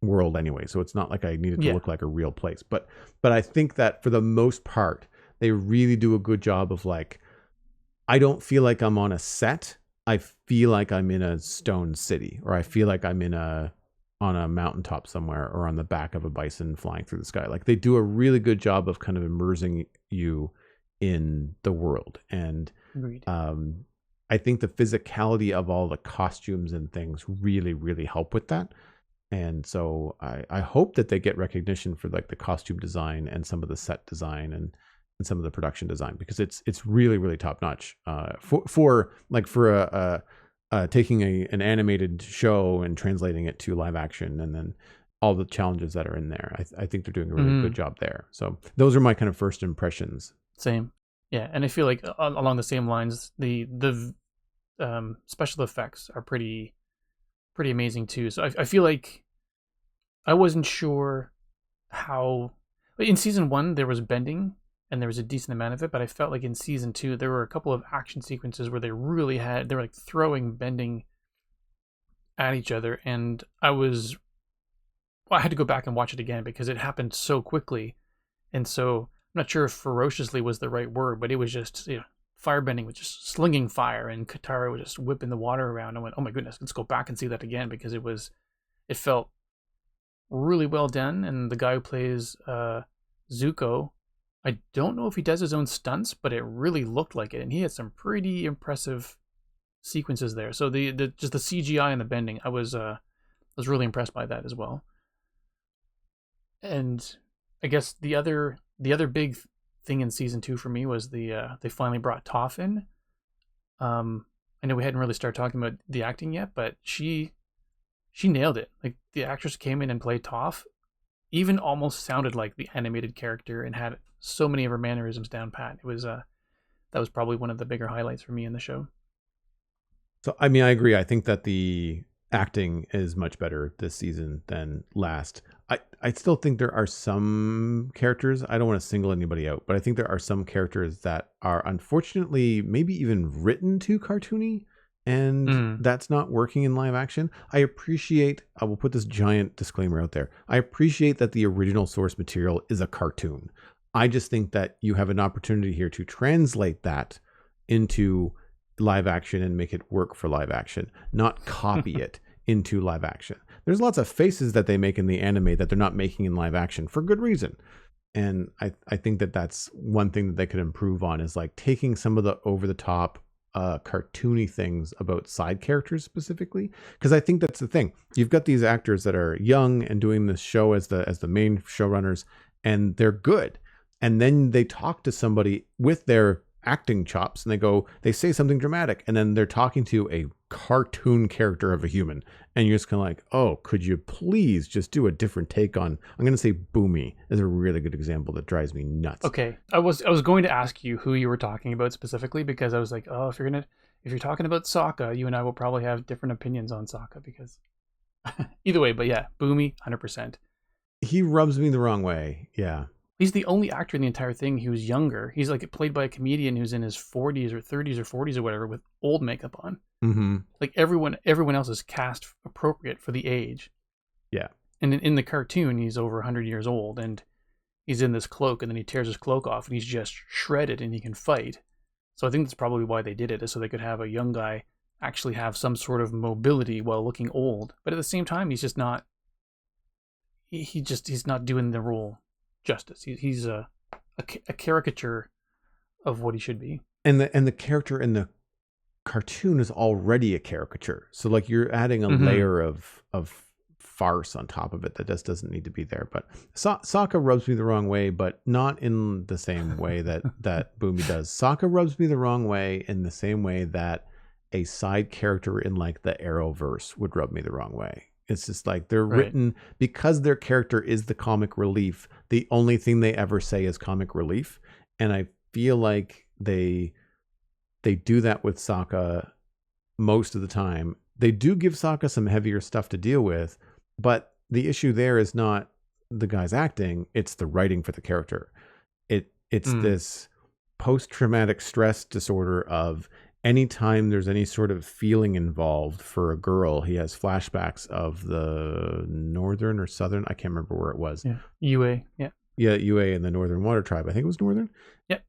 world anyway, so it's not I need it to look like a real place. But I think that for the most part, they really do a good job of I don't feel like I'm on a set. I feel like I'm in a stone city, or I feel like I'm on a mountaintop somewhere, or on the back of a bison flying through the sky. They do a really good job of kind of immersing you in the world. And I think the physicality of all the costumes and things really, really help with that. And so I hope that they get recognition for the costume design and some of the set design and some of the production design, because it's really, really top notch for taking an animated show and translating it to live action, and then all the challenges that are in there. I think they're doing a really good job there. So those are my kind of first impressions. Same. Yeah. And I feel along the same lines, the special effects are pretty amazing too. So I feel I wasn't sure how In season 1, there was bending, and there was a decent amount of it, but I felt like in season 2, there were a couple of action sequences where they were like throwing bending at each other, and I had to go back and watch it again because it happened so quickly, and so I'm not sure if ferociously was the right word, but it was just, firebending was just slinging fire, and Katara was just whipping the water around. I went, oh my goodness, let's go back and see that again, because it felt really well done. And the guy who plays Zuko, I don't know if he does his own stunts, but it really looked like it, and he had some pretty impressive sequences there. So the just the CGI and the bending, I was really impressed by that as well. And I guess the other big thing in season 2 for me was they finally brought Toph in. I know we hadn't really started talking about the acting yet, but she nailed it. Like, the actress came in and played Toph, even almost sounded like the animated character, and had so many of her mannerisms down pat. It was that was probably one of the bigger highlights for me in the show. So, I mean, I agree. I think that the acting is much better this season than last. I still think there are some characters, I don't want to single anybody out, but I think there are some characters that are unfortunately maybe even written too cartoony, and that's not working in live action. I will put this giant disclaimer out there. I appreciate that the original source material is a cartoon. I just think that you have an opportunity here to translate that into live action and make it work for live action, not copy it into live action. There's lots of faces that they make in the anime that they're not making in live action for good reason. And I think that that's one thing that they could improve on, is like taking some of the over the top cartoony things about side characters specifically. Because I think that's the thing. You've got these actors that are young and doing this show as the main showrunners, and they're good. And then they talk to somebody with their acting chops, and they say something dramatic, and then they're talking to a cartoon character of a human, and you're just kind of like, oh, could you please just do a different take on, I'm going to say Boomy is a really good example that drives me nuts. Okay, I was going to ask you who you were talking about specifically, because I was like, oh, if you're talking about Sokka, you and I will probably have different opinions on Sokka, because either way. But yeah, Boomy, 100%. He rubs me the wrong way. Yeah. He's the only actor in the entire thing who's younger. He's like played by a comedian who's in his 40s or 30s or 40s or whatever, with old makeup on. Mm-hmm. Like, everyone else is cast appropriate for the age. Yeah. And in the cartoon, he's over 100 years old, and he's in this cloak, and then he tears his cloak off, and he's just shredded, and he can fight. So I think that's probably why they did it, is so they could have a young guy actually have some sort of mobility while looking old. But at the same time, he's just not. He's not doing the role justice. He's a caricature of what he should be. And the character in the cartoon is already a caricature. So like, you're adding a layer of farce on top of it that just doesn't need to be there. But Sokka rubs me the wrong way, but not in the same way that Boomy does. Sokka rubs me the wrong way in the same way that a side character in like the Arrowverse would rub me the wrong way. It's just like, they're written because their character is the comic relief. The only thing they ever say is comic relief. And I feel like they do that with Sokka most of the time. They do give Sokka some heavier stuff to deal with, but the issue there is not the guy's acting, it's the writing for the character. It's this post-traumatic stress disorder of, anytime there's any sort of feeling involved for a girl, he has flashbacks of the northern or southern, I can't remember where it was. Yeah. UA. Yeah. Yeah, UA and the Northern Water Tribe. I think it was Northern. Yeah.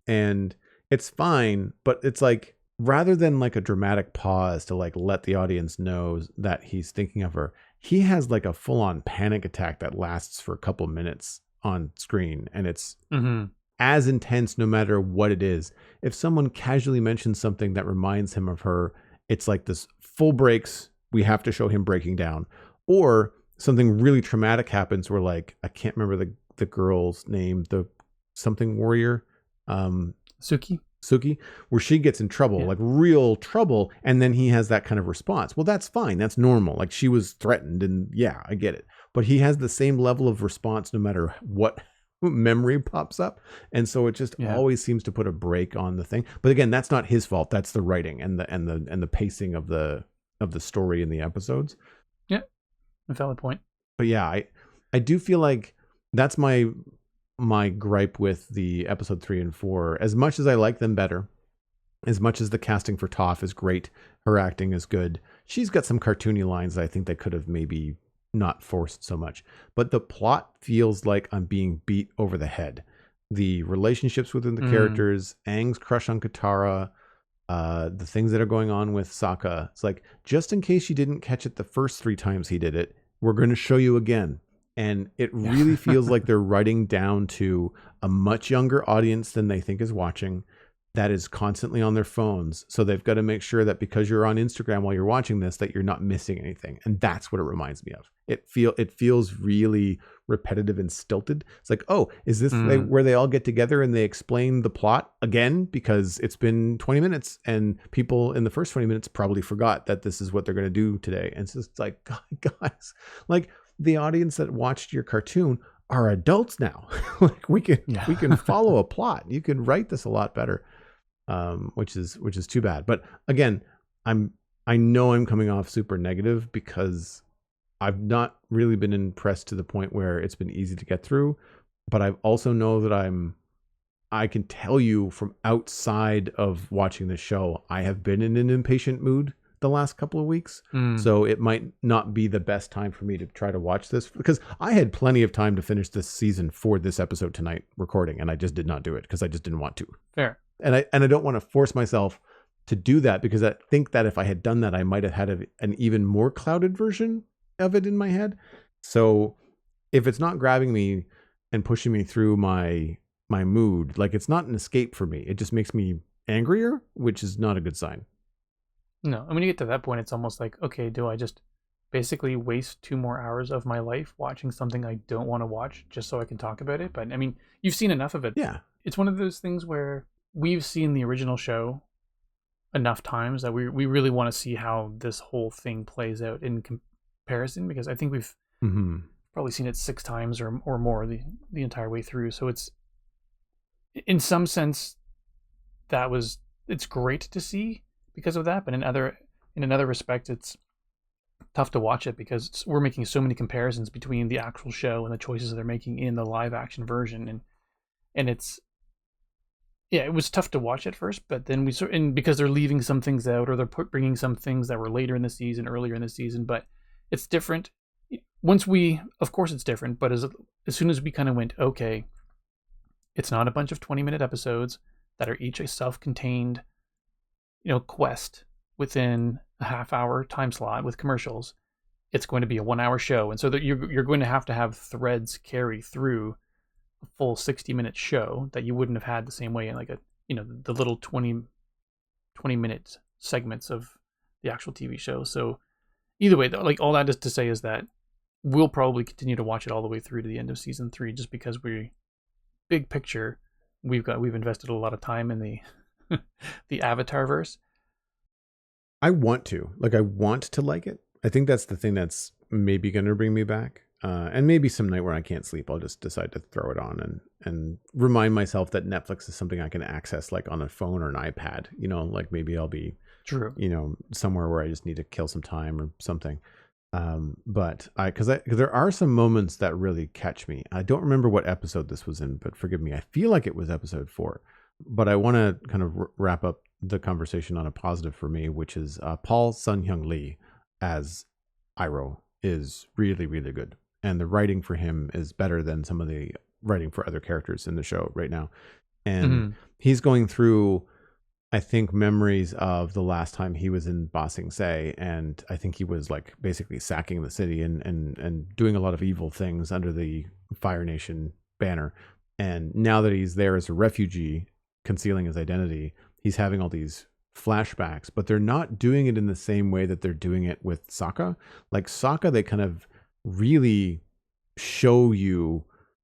And it's fine, but it's like, rather than like a dramatic pause to like let the audience know that he's thinking of her, he has like a full-on panic attack that lasts for a couple minutes on screen, and it's as intense no matter what it is. If someone casually mentions something that reminds him of her, it's like this full breaks, we have to show him breaking down. Or something really traumatic happens where, like, I can't remember the girl's name, the something warrior, Suki, where she gets in trouble, like real trouble, and then he has that kind of response. Well, that's fine, that's normal. Like, she was threatened, and yeah, I get it. But he has the same level of response no matter what memory pops up, and so it just always seems to put a break on the thing. But again, that's not his fault. That's the writing and the pacing of the story in the episodes. Yeah, a valid point. But yeah, I do feel like that's my my gripe with the episode 3 and 4. As much as I like them better, as much as the casting for Toph is great, her acting is good. She's got some cartoony lines that I think they could have maybe not forced so much. But the plot feels like I'm being beat over the head. The relationships within the characters, Aang's crush on Katara, the things that are going on with Sokka. It's like, just in case you didn't catch it the first 3 times he did it, we're going to show you again. And it really feels like they're writing down to a much younger audience than they think is watching, that is constantly on their phones. So they've got to make sure that because you're on Instagram while you're watching this, that you're not missing anything. And that's what it reminds me of. It feels really repetitive and stilted. It's like, oh, is this where they all get together and they explain the plot again? Because it's been 20 minutes and people in the first 20 minutes probably forgot that this is what they're going to do today. And it's just like, guys, like, the audience that watched your cartoon are adults now. Like, we can follow a plot. You could write this a lot better, which is too bad. But again, I know I'm coming off super negative because I've not really been impressed to the point where it's been easy to get through. But I also know that I can tell you from outside of watching the show, I have been in an impatient mood the last couple of weeks. So it might not be the best time for me to try to watch this, because I had plenty of time to finish this season for this episode tonight recording, and I just did not do it because I just didn't want to. Fair. And I don't want to force myself to do that, because I think that if I had done that, I might have had an even more clouded version of it in my head. So if it's not grabbing me and pushing me through my mood, like, it's not an escape for me. It just makes me angrier, which is not a good sign. No, and when you get to that point, it's almost like, okay, do I just basically waste 2 more hours of my life watching something I don't want to watch just so I can talk about it? But I mean, you've seen enough of it. Yeah. It's one of those things where we've seen the original show enough times that we really want to see how this whole thing plays out in comparison, because I think we've probably seen it 6 times or more the entire way through. So it's, in some sense, it's great to see because of that, but in another respect, it's tough to watch it because we're making so many comparisons between the actual show and the choices they're making in the live action version, and it's, yeah, it was tough to watch at first, but then and because they're leaving some things out, or they're bringing some things that were later in the season, earlier in the season, but it's different. Of course it's different, but as soon as we kind of went, okay, it's not a bunch of 20-minute episodes that are each a self-contained, quest within a half-hour time slot with commercials. It's going to be a 1-hour show, and so that you're going to have threads carry through a full 60-minute show that you wouldn't have had the same way in like the little 20-minute segments of the actual TV show. So either way, though, like, all that is to say is that we'll probably continue to watch it all the way through to the end of season 3, just because big picture, we've invested a lot of time in the Avatar verse. I want to like it. I think that's the thing that's maybe going to bring me back. And maybe some night where I can't sleep, I'll just decide to throw it on and remind myself that Netflix is something I can access, like on a phone or an iPad. Like, maybe I'll be somewhere where I just need to kill some time or something. But because there are some moments that really catch me. I don't remember what episode this was in, but forgive me. I feel like it was episode 4. But I want to kind of wrap up the conversation on a positive for me, which is Paul Sun-Hyung Lee as Iroh is really, really good. And the writing for him is better than some of the writing for other characters in the show right now. And he's going through, I think, memories of the last time he was in Ba Sing Se. And I think he was like basically sacking the city and doing a lot of evil things under the Fire Nation banner. And now that he's there as a refugee, concealing his identity, he's having all these flashbacks, but they're not doing it in the same way that they're doing it with Sokka. Like, Sokka, they kind of really show you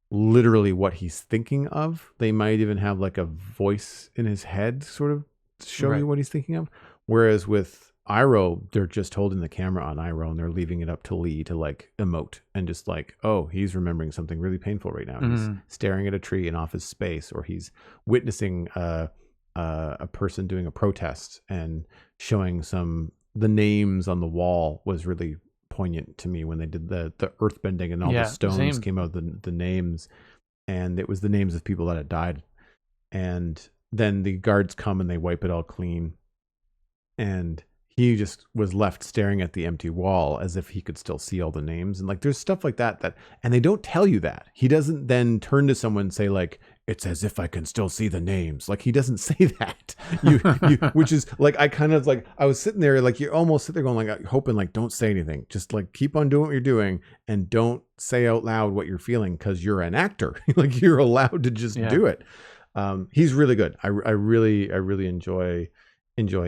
literally what he's thinking of. They might even have like a voice in his head sort of show you what he's thinking of. Whereas with Iroh, they're just holding the camera on Iroh and they're leaving it up to Lee to like emote and just like, oh, he's remembering something really painful right now. He's staring at a tree in office space, or he's witnessing a person doing a protest, and showing the names on the wall was really poignant to me when they did the earth bending and all the stones came out, the names. and it was the names of people that had died. And then the guards come and they wipe it all clean. And he just was left staring at the empty wall as if he could still see all the names. And like, there's stuff like that, and they don't tell you that. He doesn't then turn to someone and say like, it's as if I can still see the names. Like, he doesn't say that, which is like, I kind of like, I was sitting there, like, you almost sit there going like, hoping like, don't say anything. Just like, keep on doing what you're doing and don't say out loud what you're feeling, because you're an actor. Like, you're allowed to just do it. He's really good. I really enjoy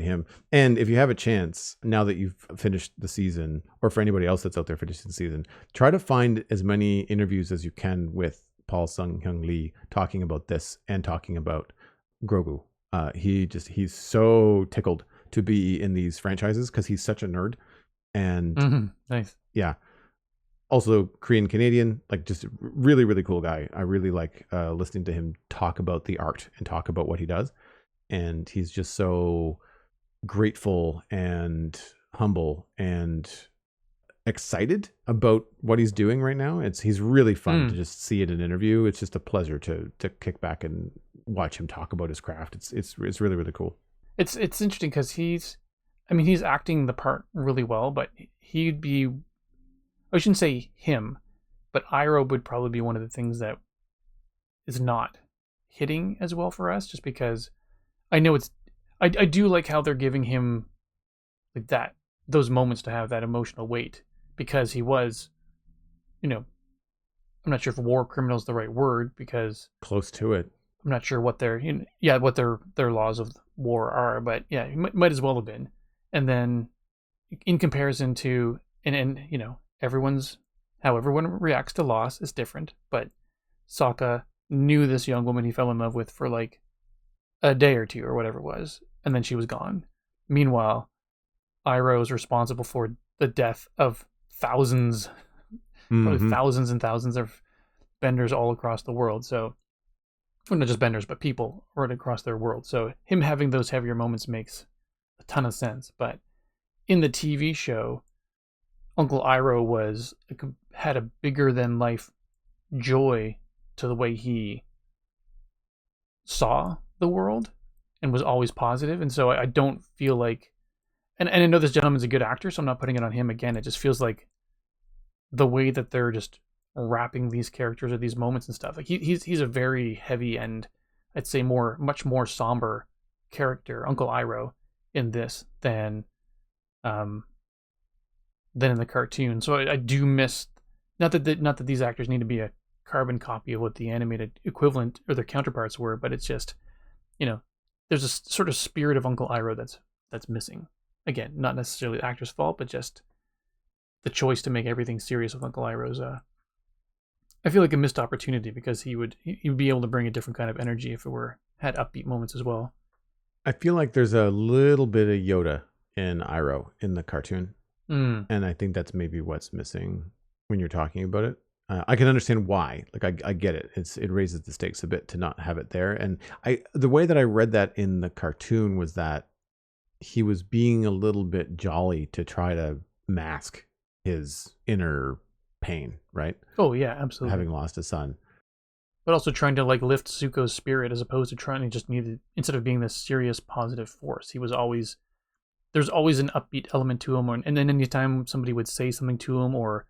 him. And if you have a chance, now that you've finished the season, or for anybody else that's out there finishing the season, try to find as many interviews as you can with Paul Sung-Hyung Lee talking about this and talking about Grogu. He's so tickled to be in these franchises because he's such a nerd. And nice. Yeah. Also Korean Canadian, like, just really, really cool guy. I really like listening to him talk about the art and talk about what he does. And he's just so grateful and humble and excited about what he's doing right now. He's really fun to just see in an interview. It's just a pleasure to kick back and watch him talk about his craft. It's really, really cool. It's interesting because he's acting the part really well, but he'd be, I shouldn't say him, but Iroh would probably be one of the things that is not hitting as well for us, just because I know I do like how they're giving him like those moments to have that emotional weight, because he was, I'm not sure if war criminal is the right word, because close to it. I'm not sure what their laws of war are, but yeah, he might as well have been. And then in comparison to, and how everyone reacts to loss is different, but Sokka knew this young woman he fell in love with for like a day or two or whatever it was, and then she was gone. Meanwhile, Iroh is responsible for the death of thousands, probably thousands and thousands of benders all across the world. So, well, not just benders, but people right across their world. So him having those heavier moments makes a ton of sense. But in the TV show, Uncle Iroh had a bigger than life joy to the way he saw the world and was always positive. And so I don't feel like, and I know this gentleman's a good actor, so I'm not putting it on him again. It just feels like the way that they're just wrapping these characters or these moments and stuff. Like he's a very heavy and I'd say much more somber character, Uncle Iroh, in this than in the cartoon. So I do miss, not that these actors need to be a carbon copy of what the animated equivalent or their counterparts were, but it's just, there's a sort of spirit of Uncle Iroh that's missing. Again, not necessarily the actor's fault, but just the choice to make everything serious with Uncle Iroh's. I feel like a missed opportunity, because he'd be able to bring a different kind of energy if it had upbeat moments as well. I feel like there's a little bit of Yoda in Iroh in the cartoon, and I think that's maybe what's missing when you're talking about it. I can understand why. Like, I get it. It raises the stakes a bit to not have it there. And the way that I read that in the cartoon was that he was being a little bit jolly to try to mask his inner pain, right? Oh yeah, absolutely. Having lost a son. But also trying to like lift Zuko's spirit, as opposed to trying to just instead of being this serious positive force, there's always an upbeat element to him. And then anytime somebody would say something to him, or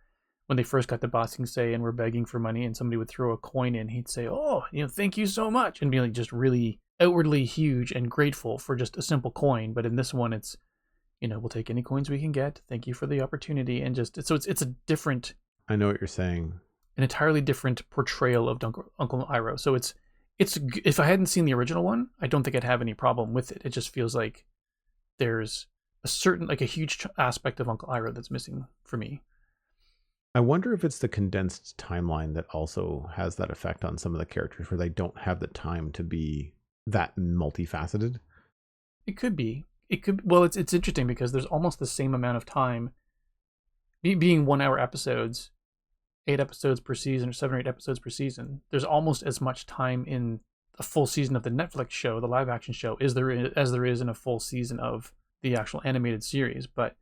when they first got the bossing say and were begging for money and somebody would throw a coin in, he'd say, "Oh, thank you so much," and be like just really outwardly huge and grateful for just a simple coin. But in this one, it's, we'll take any coins we can get. Thank you for the opportunity. And just, so it's a different, I know what you're saying, an entirely different portrayal of Uncle Iroh. So it's if I hadn't seen the original one, I don't think I'd have any problem with it. It just feels like there's a certain, like a huge aspect of Uncle Iroh that's missing for me. I wonder if it's the condensed timeline that also has that effect on some of the characters, where they don't have the time to be that multifaceted. It could be. Well, it's interesting because there's almost the same amount of time, being 1 hour episodes, 8 episodes per season, or 7 or 8 episodes per season. There's almost as much time in a full season of the Netflix show, the live action show, as there is in a full season of the actual animated series. But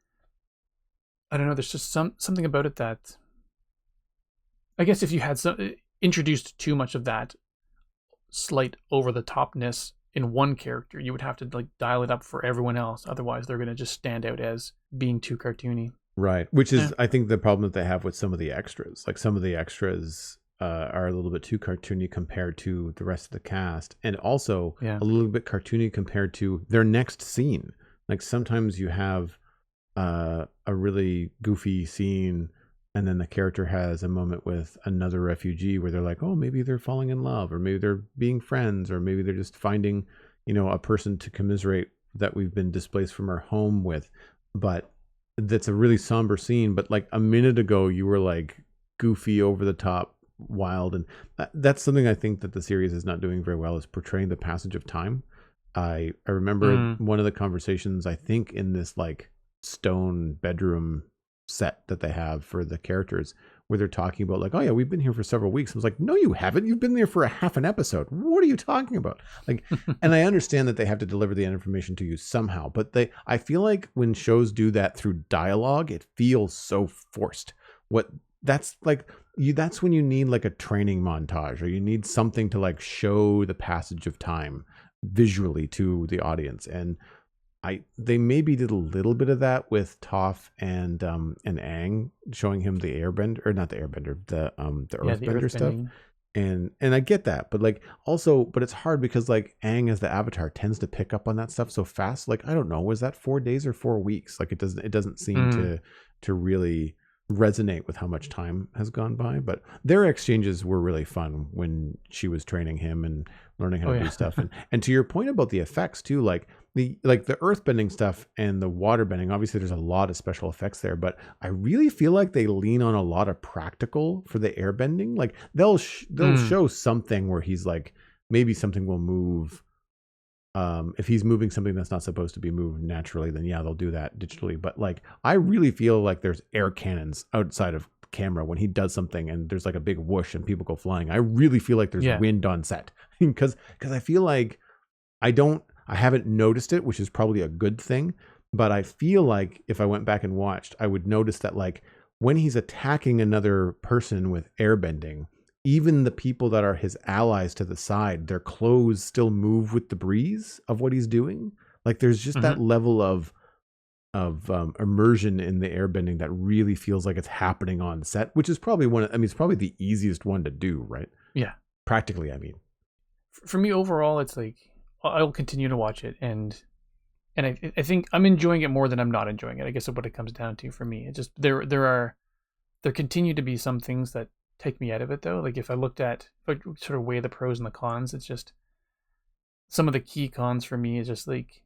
I don't know, there's just something about it that, I guess if you had introduced too much of that slight over the topness in one character, you would have to like dial it up for everyone else. Otherwise, they're going to just stand out as being too cartoony. Right. Which is, I think, the problem that they have with some of the extras. Like some of the extras are a little bit too cartoony compared to the rest of the cast, and also a little bit cartoony compared to their next scene. Like sometimes you have a really goofy scene, and then the character has a moment with another refugee where they're like, oh, maybe they're falling in love, or maybe they're being friends, or maybe they're just finding, a person to commiserate that we've been displaced from our home with. But that's a really somber scene. But like a minute ago, you were like goofy, over the top, wild, and that's something I think that the series is not doing very well, is portraying the passage of time. I remember one of the conversations, I think, in this like stone bedroom set that they have for the characters, where they're talking about like, oh yeah, we've been here for several weeks. I was like, no, you haven't. You've been there for a half an episode. What are you talking about? Like, and I understand that they have to deliver the information to you somehow, but I feel like when shows do that through dialogue, it feels so forced. That's when you need like a training montage, or you need something to like show the passage of time visually to the audience. And they maybe did a little bit of that with Toph and Aang, showing him the airbender, or not the airbender, the earthbender stuff. And I get that, but like also, but it's hard because like Aang as the Avatar tends to pick up on that stuff so fast. Like, I don't know, was that 4 days or 4 weeks? Like it doesn't seem to really resonate with how much time has gone by. But their exchanges were really fun when she was training him and learning how to do stuff. And to your point about the effects too, like the earthbending stuff and the waterbending, obviously there's a lot of special effects there, but I really feel like they lean on a lot of practical for the airbending. Like they'll show something where he's like, maybe something will move. If he's moving something that's not supposed to be moved naturally, then yeah, they'll do that digitally. But like, I really feel like there's air cannons outside of camera when he does something and there's like a big whoosh and people go flying. I really feel like there's wind on set because I feel like I haven't noticed it, which is probably a good thing. But I feel like if I went back and watched, I would notice that like when he's attacking another person with airbending, even the people that are his allies to the side, their clothes still move with the breeze of what he's doing. Like there's just that level of immersion in the airbending that really feels like it's happening on set, which is probably it's probably the easiest one to do, right? Yeah. Practically, I mean. For me overall, it's like, I'll continue to watch it, and I think I'm enjoying it more than I'm not enjoying it. I guess is what it comes down to for me. It just there continue to be some things that take me out of it though. Like if I sort of weigh the pros and the cons, it's just some of the key cons for me is just like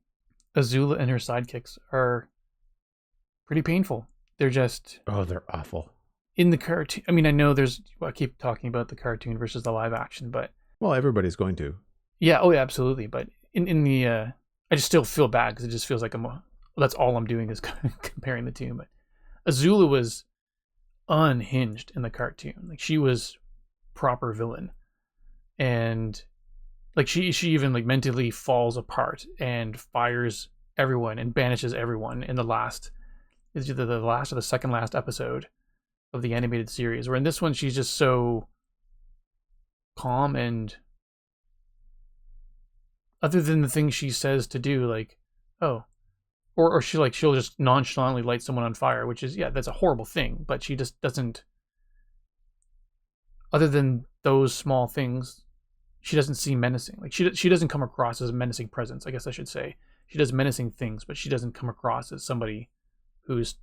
Azula and her sidekicks are pretty painful. They're just they're awful. In the cartoon, I mean, I know I keep talking about the cartoon versus the live action, but everybody's going to. Yeah, absolutely. But in the I just still feel bad because it just feels like that's all I'm doing is comparing the two. But Azula was unhinged in the cartoon. Like she was proper villain, and like she even like mentally falls apart and fires everyone and banishes everyone in the last, is either the last or the second last episode of the animated series, where in this one she's just so calm, and other than the things she says to do, like or she'll just nonchalantly light someone on fire, which is that's a horrible thing, but she just doesn't, other than those small things, she doesn't seem menacing. Like she doesn't come across as a menacing presence, I guess I should say. She does menacing things, but she doesn't come across as somebody who's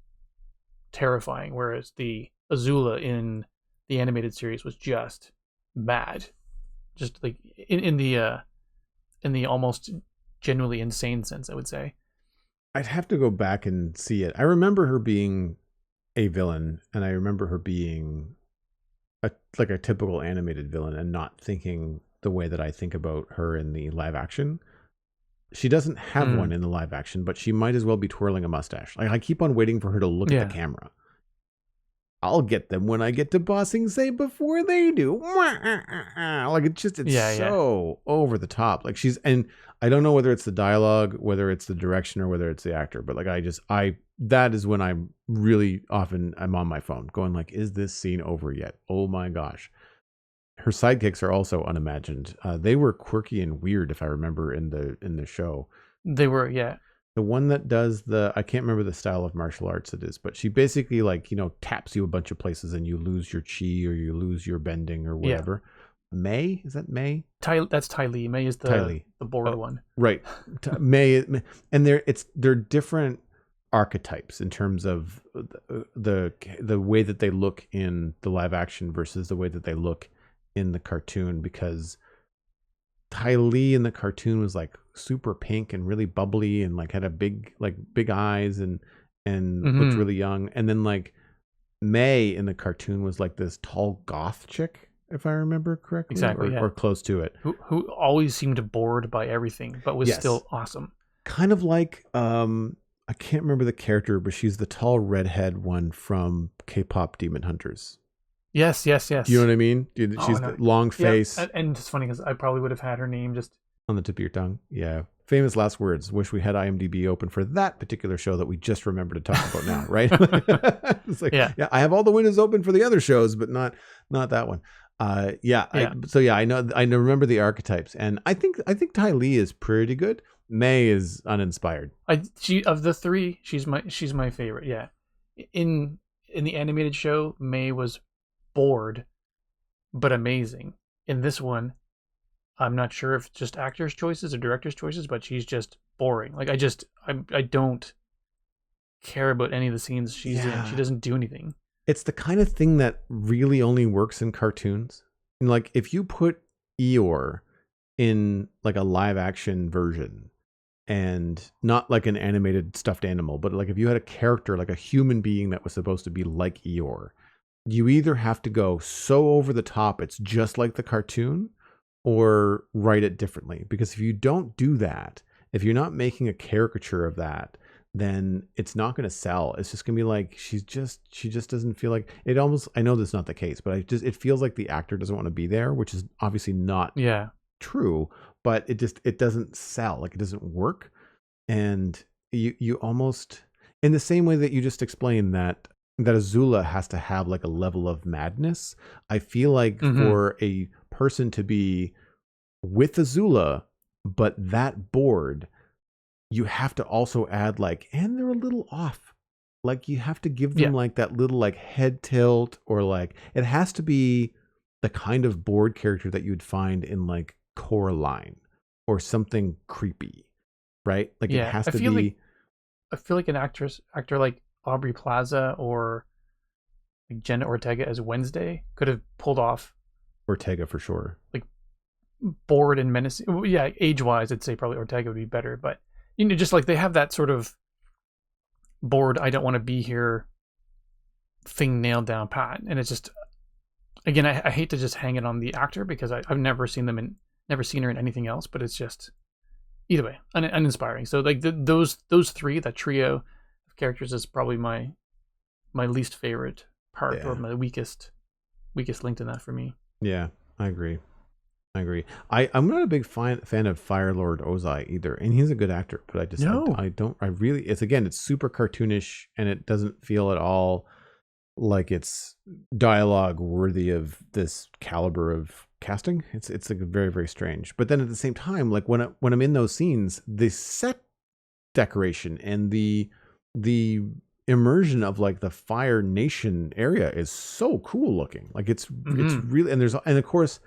terrifying, whereas the Azula in the animated series was just mad. Just like in the almost genuinely insane sense, I would say. I'd have to go back and see it. I remember her being a villain, and I remember her being a typical animated villain, and not thinking the way that I think about her in the live action. She doesn't have one in the live action, but she might as well be twirling a mustache. Like I keep on waiting for her to look at the camera. I'll get them when I get to Bossing Say before they do. Like it's so over the top. Like and I don't know whether it's the dialogue, whether it's the direction, or whether it's the actor, but like that is when I'm really often I'm on my phone going like, is this scene over yet? Oh my gosh. her sidekicks are also unimagined. They were quirky and weird, if I remember in the show. They were, yeah. The one that does I can't remember the style of martial arts it is, but she basically taps you a bunch of places and you lose your chi or you lose your bending or whatever. Yeah. May, is that May? That's Ty Lee. May is the board one. Right. May, and they're different archetypes in terms of the way that they look in the live action versus the way that they look in the cartoon, because Ty Lee in the cartoon was like super pink and really bubbly and like had a big eyes and looked really young, and then like May in the cartoon was like this tall goth chick, if I remember correctly. Exactly, or close to it. Who always seemed bored by everything, but was still awesome. Kind of like, I can't remember the character, but she's the tall redhead one from K-pop Demon Hunters. Yes. You know what I mean? She's the long face. Yeah. And it's funny because I probably would have had her name just on the tip of your tongue. Yeah. Famous last words. Wish we had IMDb open for that particular show that we just remembered to talk about now, right? It's like, yeah, I have all the windows open for the other shows, but not that one. I remember the archetypes, and I think Ty Lee is pretty good. May is uninspired. She of the three, she's my favorite. Yeah, in the animated show, May was bored, but amazing. In this one, I'm not sure if it's just actors' choices or directors' choices, but she's just boring. Like I don't care about any of the scenes she's in. She doesn't do anything. It's the kind of thing that really only works in cartoons. And like if you put Eeyore in like a live action version, and not like an animated stuffed animal, but like if you had a character, like a human being that was supposed to be like Eeyore, you either have to go so over the top it's just like the cartoon, or write it differently. Because if you don't do that, if you're not making a caricature of that, then it's not going to sell. It's just going to be like, she just doesn't feel like it. Almost, I know that's not the case, but it feels like the actor doesn't want to be there, which is obviously not true, but it doesn't sell. Like it doesn't work. And you almost, in the same way that you just explained that Azula has to have like a level of madness, I feel like for a person to be with Azula but that bored, you have to also add like, and they're a little off. Like you have to give them like that little like head tilt, or like it has to be the kind of bored character that you'd find in like Coraline or something creepy, right? Like it has to be. I feel like an actor like Aubrey Plaza or like Jenna Ortega as Wednesday could have pulled off Ortega for sure. Like bored and menacing. Yeah, age-wise, I'd say probably Ortega would be better, but you know, just like they have that sort of bored, I don't want to be here thing nailed down pat. And it's just, again, I hate to just hang it on the actor because I've never seen her in anything else, but it's just either way uninspiring. So like those three, that trio of characters is probably my least favorite part, or my weakest link to that for me. Yeah, I agree. I'm not a big fan of Fire Lord Ozai either, and he's a good actor, but it's super cartoonish, and it doesn't feel at all like it's dialogue worthy of this caliber of casting. It's like very, very strange. But then at the same time, like when I'm in those scenes, the set decoration and the immersion of like the Fire Nation area is so cool looking. Like it's really, and of course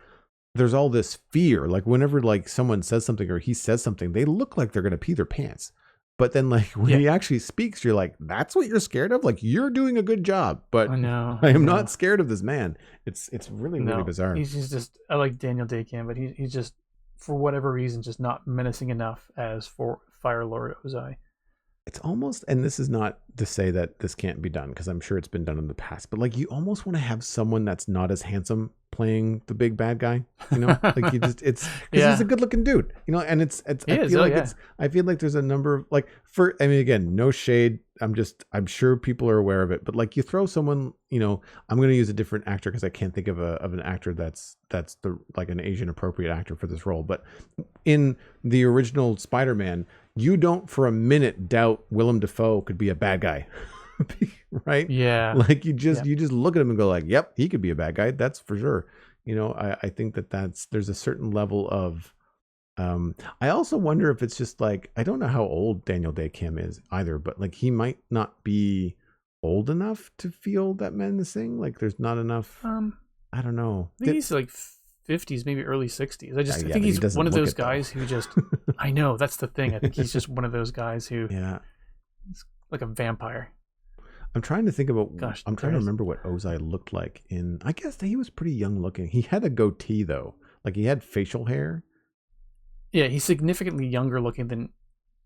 there's all this fear. Like whenever like someone says something or he says something, they look like they're gonna pee their pants. But then like when he actually speaks, you're like, that's what you're scared of? Like you're doing a good job, but I am not scared of this man. It's really, really bizarre. He's just, I like Daniel Day-Kim, but he's just, for whatever reason, just not menacing enough as for Fire Lord Ozai. It's almost, and this is not to say that this can't be done, because I'm sure it's been done in the past, but like you almost want to have someone that's not as handsome playing the big bad guy, you know? Like you just, it's because he's a good looking dude, you know? And I feel like there's a number of like, again, no shade. I'm sure people are aware of it, but like you throw someone, you know, I'm going to use a different actor because I can't think of an actor that's the like an Asian appropriate actor for this role. But in the original Spider-Man, you don't for a minute doubt Willem Dafoe could be a bad guy, right? Yeah. Like you just look at him and go like, yep, he could be a bad guy. That's for sure. I think there's a certain level of, I also wonder if it's just like, I don't know how old Daniel Day Kim is either, but like he might not be old enough to feel that menacing. Like there's not enough, I don't know. I think he's like 50s, maybe early 60s. I Yeah, think he he's doesn't one of look those it, though. guys who just, I know, that's the thing. I think he's just one of those guys who, Yeah. like a vampire. I'm trying to think about, Gosh, I'm trying to remember what Ozai looked like I guess that he was pretty young looking. He had a goatee though. Like he had facial hair. Yeah, he's significantly younger looking than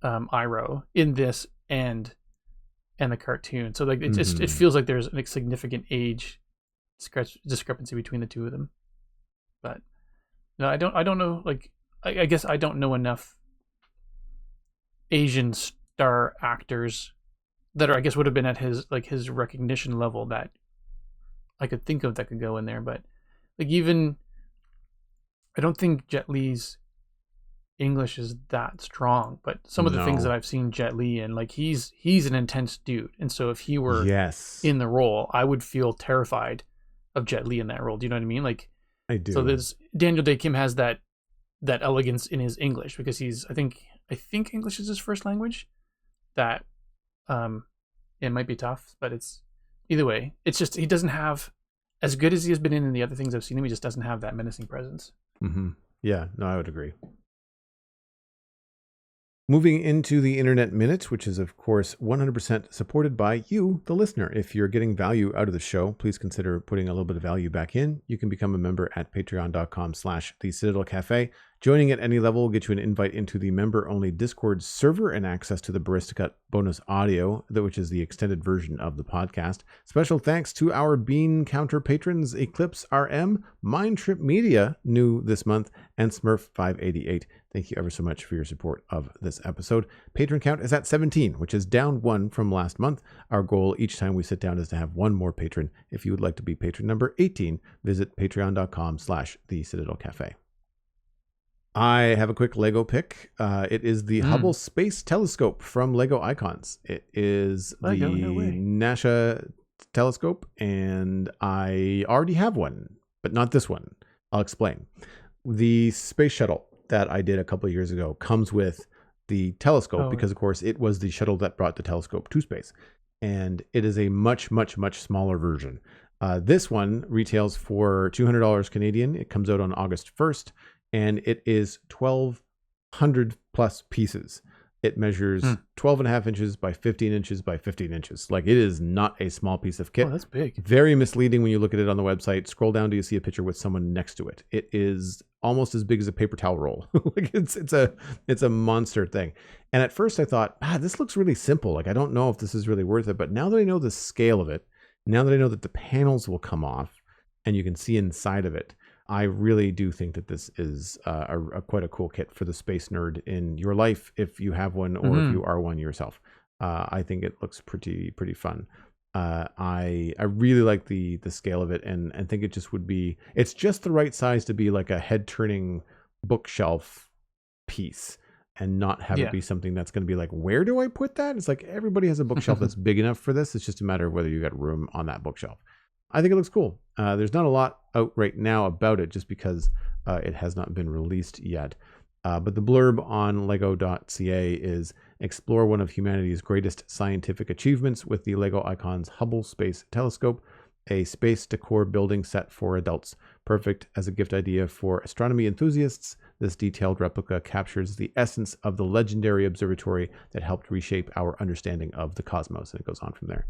Iroh in this and the cartoon. So like it feels like there's a significant age discrepancy between the two of them. But no, I don't know. Like I guess I don't know enough Asian star actors that I guess would have been at his recognition level that I could think of that could go in there. But like even I don't think Jet Li's English is that strong, but some of the things that I've seen Jet Li in, like he's an intense dude, and so if he were in the role, I would feel terrified of Jet Li in that role. Do you know what I mean? Like I do. So there's Daniel Day Kim has that elegance in his English because he's I think English is his first language. That it might be tough, but it's either way. It's just he doesn't have as good as he has been in the other things I've seen him. He just doesn't have that menacing presence. Mm-hmm. Yeah, no, I would agree. Moving into the Internet Minute, which is, of course, 100% supported by you, the listener. If you're getting value out of the show, please consider putting a little bit of value back in. You can become a member at patreon.com/the Citadel Cafe. Joining at any level will get you an invite into the member-only Discord server and access to the Barista Cut bonus audio, which is the extended version of the podcast. Special thanks to our Bean Counter patrons, EclipseRM, Mindtrip Media, new this month, and Smurf588. Thank you ever so much for your support of this episode. Patron count is at 17, which is down 1 from last month. Our goal each time we sit down is to have one more patron. If you would like to be patron number 18, visit patreon.com/the Citadel Cafe. I have a quick Lego pick. It is the Hubble Space Telescope from Lego Icons. It is the NASA telescope, and I already have one, but not this one. I'll explain. The space shuttle that I did a couple of years ago comes with the telescope because, of course, it was the shuttle that brought the telescope to space. And it is a much, much, much smaller version. This one retails for $200 Canadian. It comes out on August 1st. And it is 1,200 plus pieces. It measures 12.5 inches by 15 inches by 15 inches. Like, it is not a small piece of kit. Oh, that's big. Very misleading when you look at it on the website. Scroll down till you see a picture with someone next to it. It is almost as big as a paper towel roll. Like it's a monster thing. And at first I thought, this looks really simple. Like, I don't know if this is really worth it. But now that I know the scale of it, now that I know that the panels will come off and you can see inside of it, I really do think that this is quite a cool kit for the space nerd in your life, if you have one or if you are one yourself. I think it looks pretty fun. I really like the scale of it, and think it just would be. It's just the right size to be like a head turning bookshelf piece, and not have it be something that's going to be like, where do I put that? It's like everybody has a bookshelf that's big enough for this. It's just a matter of whether you got room on that bookshelf. I think it looks cool. There's not a lot out right now about it just because it has not been released yet. But the blurb on lego.ca is explore one of humanity's greatest scientific achievements with the Lego Icons Hubble Space Telescope, a space decor building set for adults. Perfect as a gift idea for astronomy enthusiasts, this detailed replica captures the essence of the legendary observatory that helped reshape our understanding of the cosmos. And it goes on from there.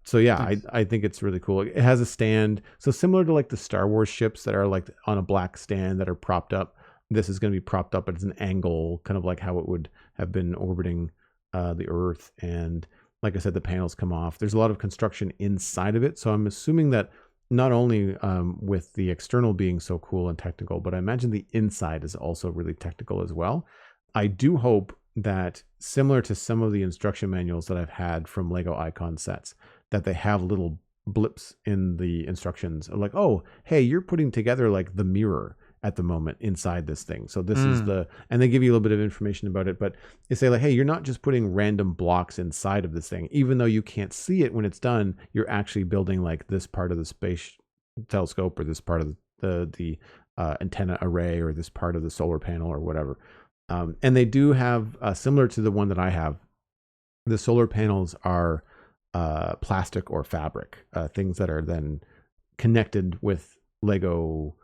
So yeah, nice. I think it's really cool. It has a stand. So similar to like the Star Wars ships that are like on a black stand that are propped up, this is going to be propped up at an angle, kind of like how it would have been orbiting the Earth. And like I said, the panels come off. There's a lot of construction inside of it. So I'm assuming that not only with the external being so cool and technical, but I imagine the inside is also really technical as well. I do hope that similar to some of the instruction manuals that I've had from Lego Icon sets, that they have little blips in the instructions like, oh, hey, you're putting together like the mirror at the moment inside this thing. So this is and they give you a little bit of information about it, but they say like, hey, you're not just putting random blocks inside of this thing. Even though you can't see it when it's done, you're actually building like this part of the space telescope or this part of the antenna array or this part of the solar panel or whatever. And they do have, similar to the one that I have, the solar panels are plastic or fabric, things that are then connected with Lego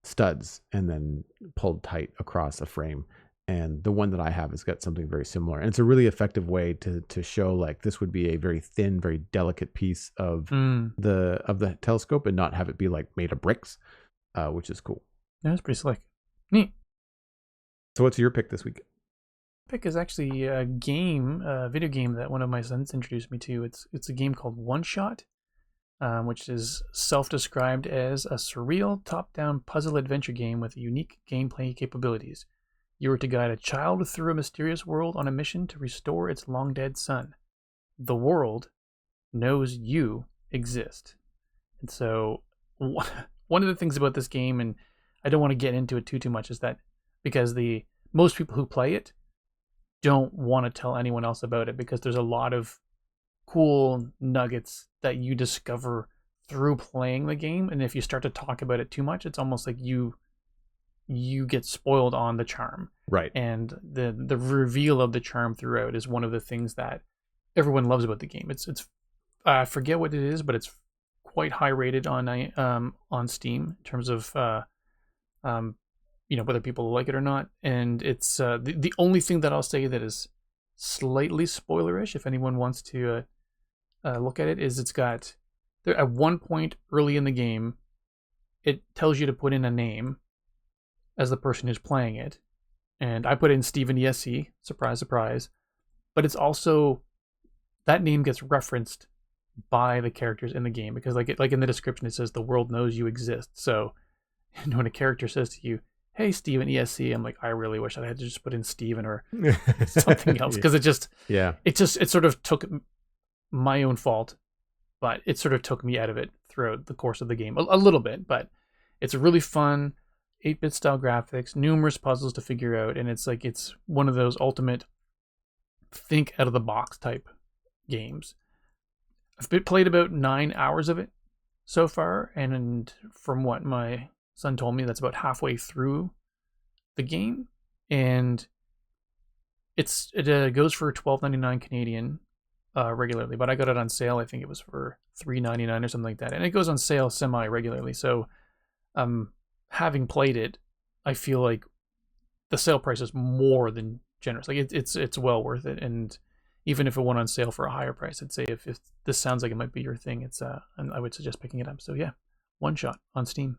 studs and then pulled tight across a frame. And the one that I have has got something very similar. And it's a really effective way to show like this would be a very thin, very delicate piece of the telescope and not have it be like made of bricks, which is cool. Yeah, that's pretty slick. Neat. So what's your pick this week? Pick is actually a game, a video game that one of my sons introduced me to. It's a game called One Shot, which is self-described as a surreal top-down puzzle adventure game with unique gameplay capabilities. You are to guide a child through a mysterious world on a mission to restore its long-dead son. The world knows you exist. And so one of the things about this game, and I don't want to get into it too much, is that because most people who play it don't want to tell anyone else about it, because there's a lot of cool nuggets that you discover through playing the game. And if you start to talk about it too much, it's almost like you get spoiled on the charm. Right. And the reveal of the charm throughout is one of the things that everyone loves about the game. It's I forget what it is, but it's quite high rated on Steam in terms of whether people like it or not. And it's the only thing that I'll say that is slightly spoilerish, if anyone wants to look at it, is it's got there at one point early in the game, it tells you to put in a name as the person who's playing it. And I put in Steven ESC, surprise, surprise. But it's also, that name gets referenced by the characters in the game, because like in the description, it says the world knows you exist. So when a character says to you, hey, Steven ESC, I'm like, I really wish I had to just put in Steven or something else, because it sort of took my own fault, but it sort of took me out of it throughout the course of the game a little bit. But it's really fun. 8-bit style graphics, numerous puzzles to figure out, and it's one of those ultimate think out of the box type games. I've played about 9 hours of it so far, and from what my son told me, that's about halfway through the game, and it goes for $12.99 Canadian regularly, but I got it on sale. I think it was for $3.99 or something like that, and it goes on sale semi regularly. So having played it, I feel like the sale price is more than generous. Like it's well worth it. And even if it went on sale for a higher price, I'd say if this sounds like it might be your thing, and I would suggest picking it up. So yeah, One Shot on Steam.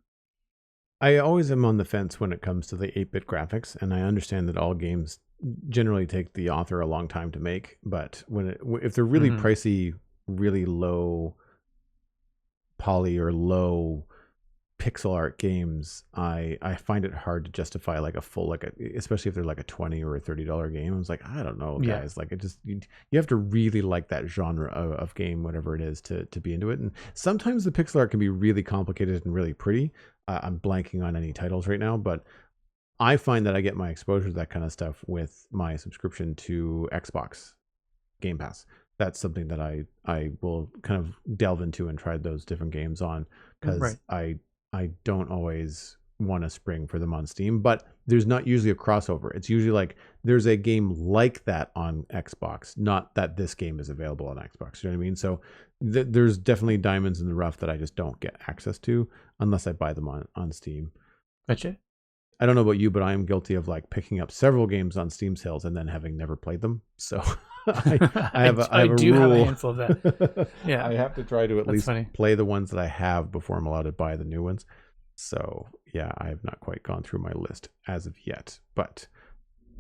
I always am on the fence when it comes to the 8-bit graphics, and I understand that all games generally take the author a long time to make. But if they're really pricey, really low poly or low pixel art games, I find it hard to justify like a full, especially if they're like a $20 or a $30 game. I was like, I don't know, guys. Like, it just you have to really like that genre of game, whatever it is, to be into it. And sometimes the pixel art can be really complicated and really pretty. I'm blanking on any titles right now, but I find that I get my exposure to that kind of stuff with my subscription to Xbox Game Pass. That's something that I will kind of delve into and try those different games on, because I don't always want to spring for them on Steam, but there's not usually a crossover. It's usually like there's a game like that on Xbox, not that this game is available on Xbox. You know what I mean? So there's definitely diamonds in the rough that I just don't get access to unless I buy them on Steam. Gotcha. I don't know about you, but I am guilty of like picking up several games on Steam sales and then having never played them. So I do have a handful of that. Yeah, I have to try to at least play the ones that I have before I'm allowed to buy the new ones. So yeah, I have not quite gone through my list as of yet, but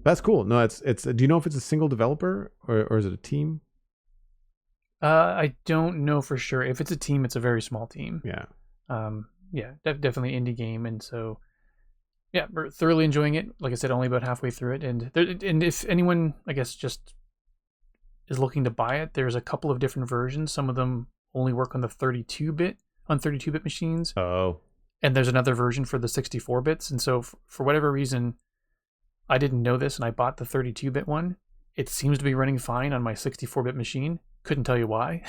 that's cool. No, it's. Do you know if it's a single developer or is it a team? I don't know for sure. If it's a team, it's a very small team. Yeah. Definitely indie game, and so yeah, we're thoroughly enjoying it. Like I said, only about halfway through it, and if anyone, I guess, just is looking to buy it, there's a couple of different versions. Some of them only work on the 32-bit machines. Oh. And there's another version for the 64 bits. And so for whatever reason, I didn't know this, and I bought the 32-bit one. It seems to be running fine on my 64-bit machine. Couldn't tell you why,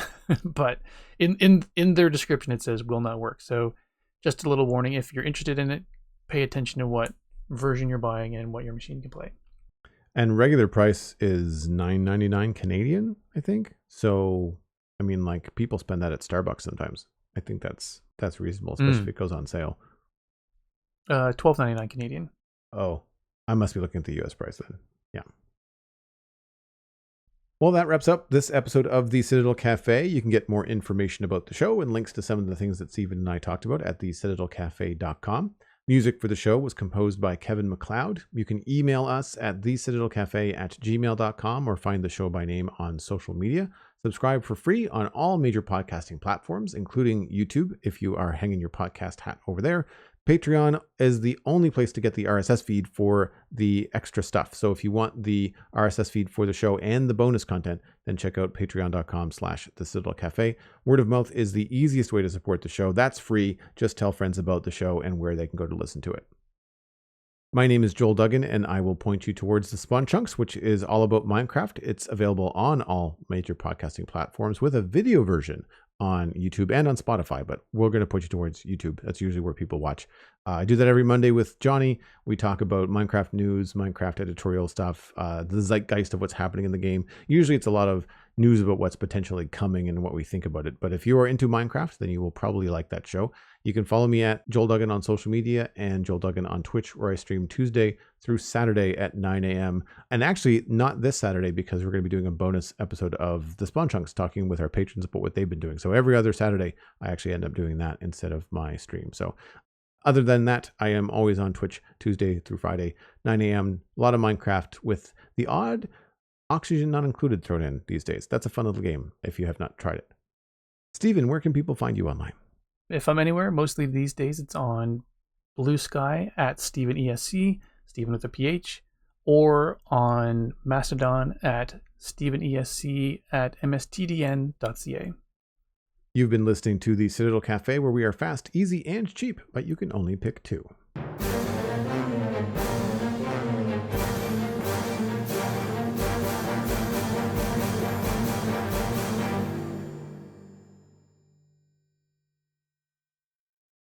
but in their description it says will not work. So just a little warning, if you're interested in it, pay attention to what version you're buying and what your machine can play. And regular price is $9.99 Canadian, I think. So, I mean, like, people spend that at Starbucks sometimes. I think that's reasonable, especially if it goes on sale. $12.99 Canadian. Oh, I must be looking at the US price then. Yeah. Well, that wraps up this episode of the Citadel Cafe. You can get more information about the show and links to some of the things that Steven and I talked about at thecitadelcafe.com. Music for the show was composed by Kevin MacLeod. You can email us at thecitadelcafe@gmail.com or find the show by name on social media. Subscribe for free on all major podcasting platforms, including YouTube, if you are hanging your podcast hat over there. Patreon is the only place to get the RSS feed for the extra stuff. So if you want the RSS feed for the show and the bonus content, then check out patreon.com/The Citadel Cafe. Word of mouth is the easiest way to support the show. That's free. Just tell friends about the show and where they can go to listen to it. My name is Joel Duggan, and I will point you towards the Spawn Chunks, which is all about Minecraft. It's available on all major podcasting platforms with a video version on YouTube and on Spotify, but we're going to put you towards YouTube. That's usually where people watch. I do that every Monday with Johnny. We talk about Minecraft news, Minecraft editorial stuff, the zeitgeist of what's happening in the game. Usually it's a lot of news about what's potentially coming and what we think about it. But if you are into Minecraft, then you will probably like that show. You can follow me at Joel Duggan on social media and Joel Duggan on Twitch, where I stream Tuesday through Saturday at 9 a.m. And actually not this Saturday, because we're going to be doing a bonus episode of the Spawn Chunks, talking with our patrons about what they've been doing. So every other Saturday, I actually end up doing that instead of my stream. So other than that, I am always on Twitch Tuesday through Friday, 9 a.m. A lot of Minecraft with the odd Oxygen Not Included thrown in these days. That's a fun little game if you have not tried it. Steven, where can people find you online? If I'm anywhere, mostly these days it's on Blue Sky at StevenESC, Steven with a PH, or on Mastodon at StevenESC at mstdn.ca. You've been listening to the Citadel Cafe, where we are fast, easy, and cheap, but you can only pick two.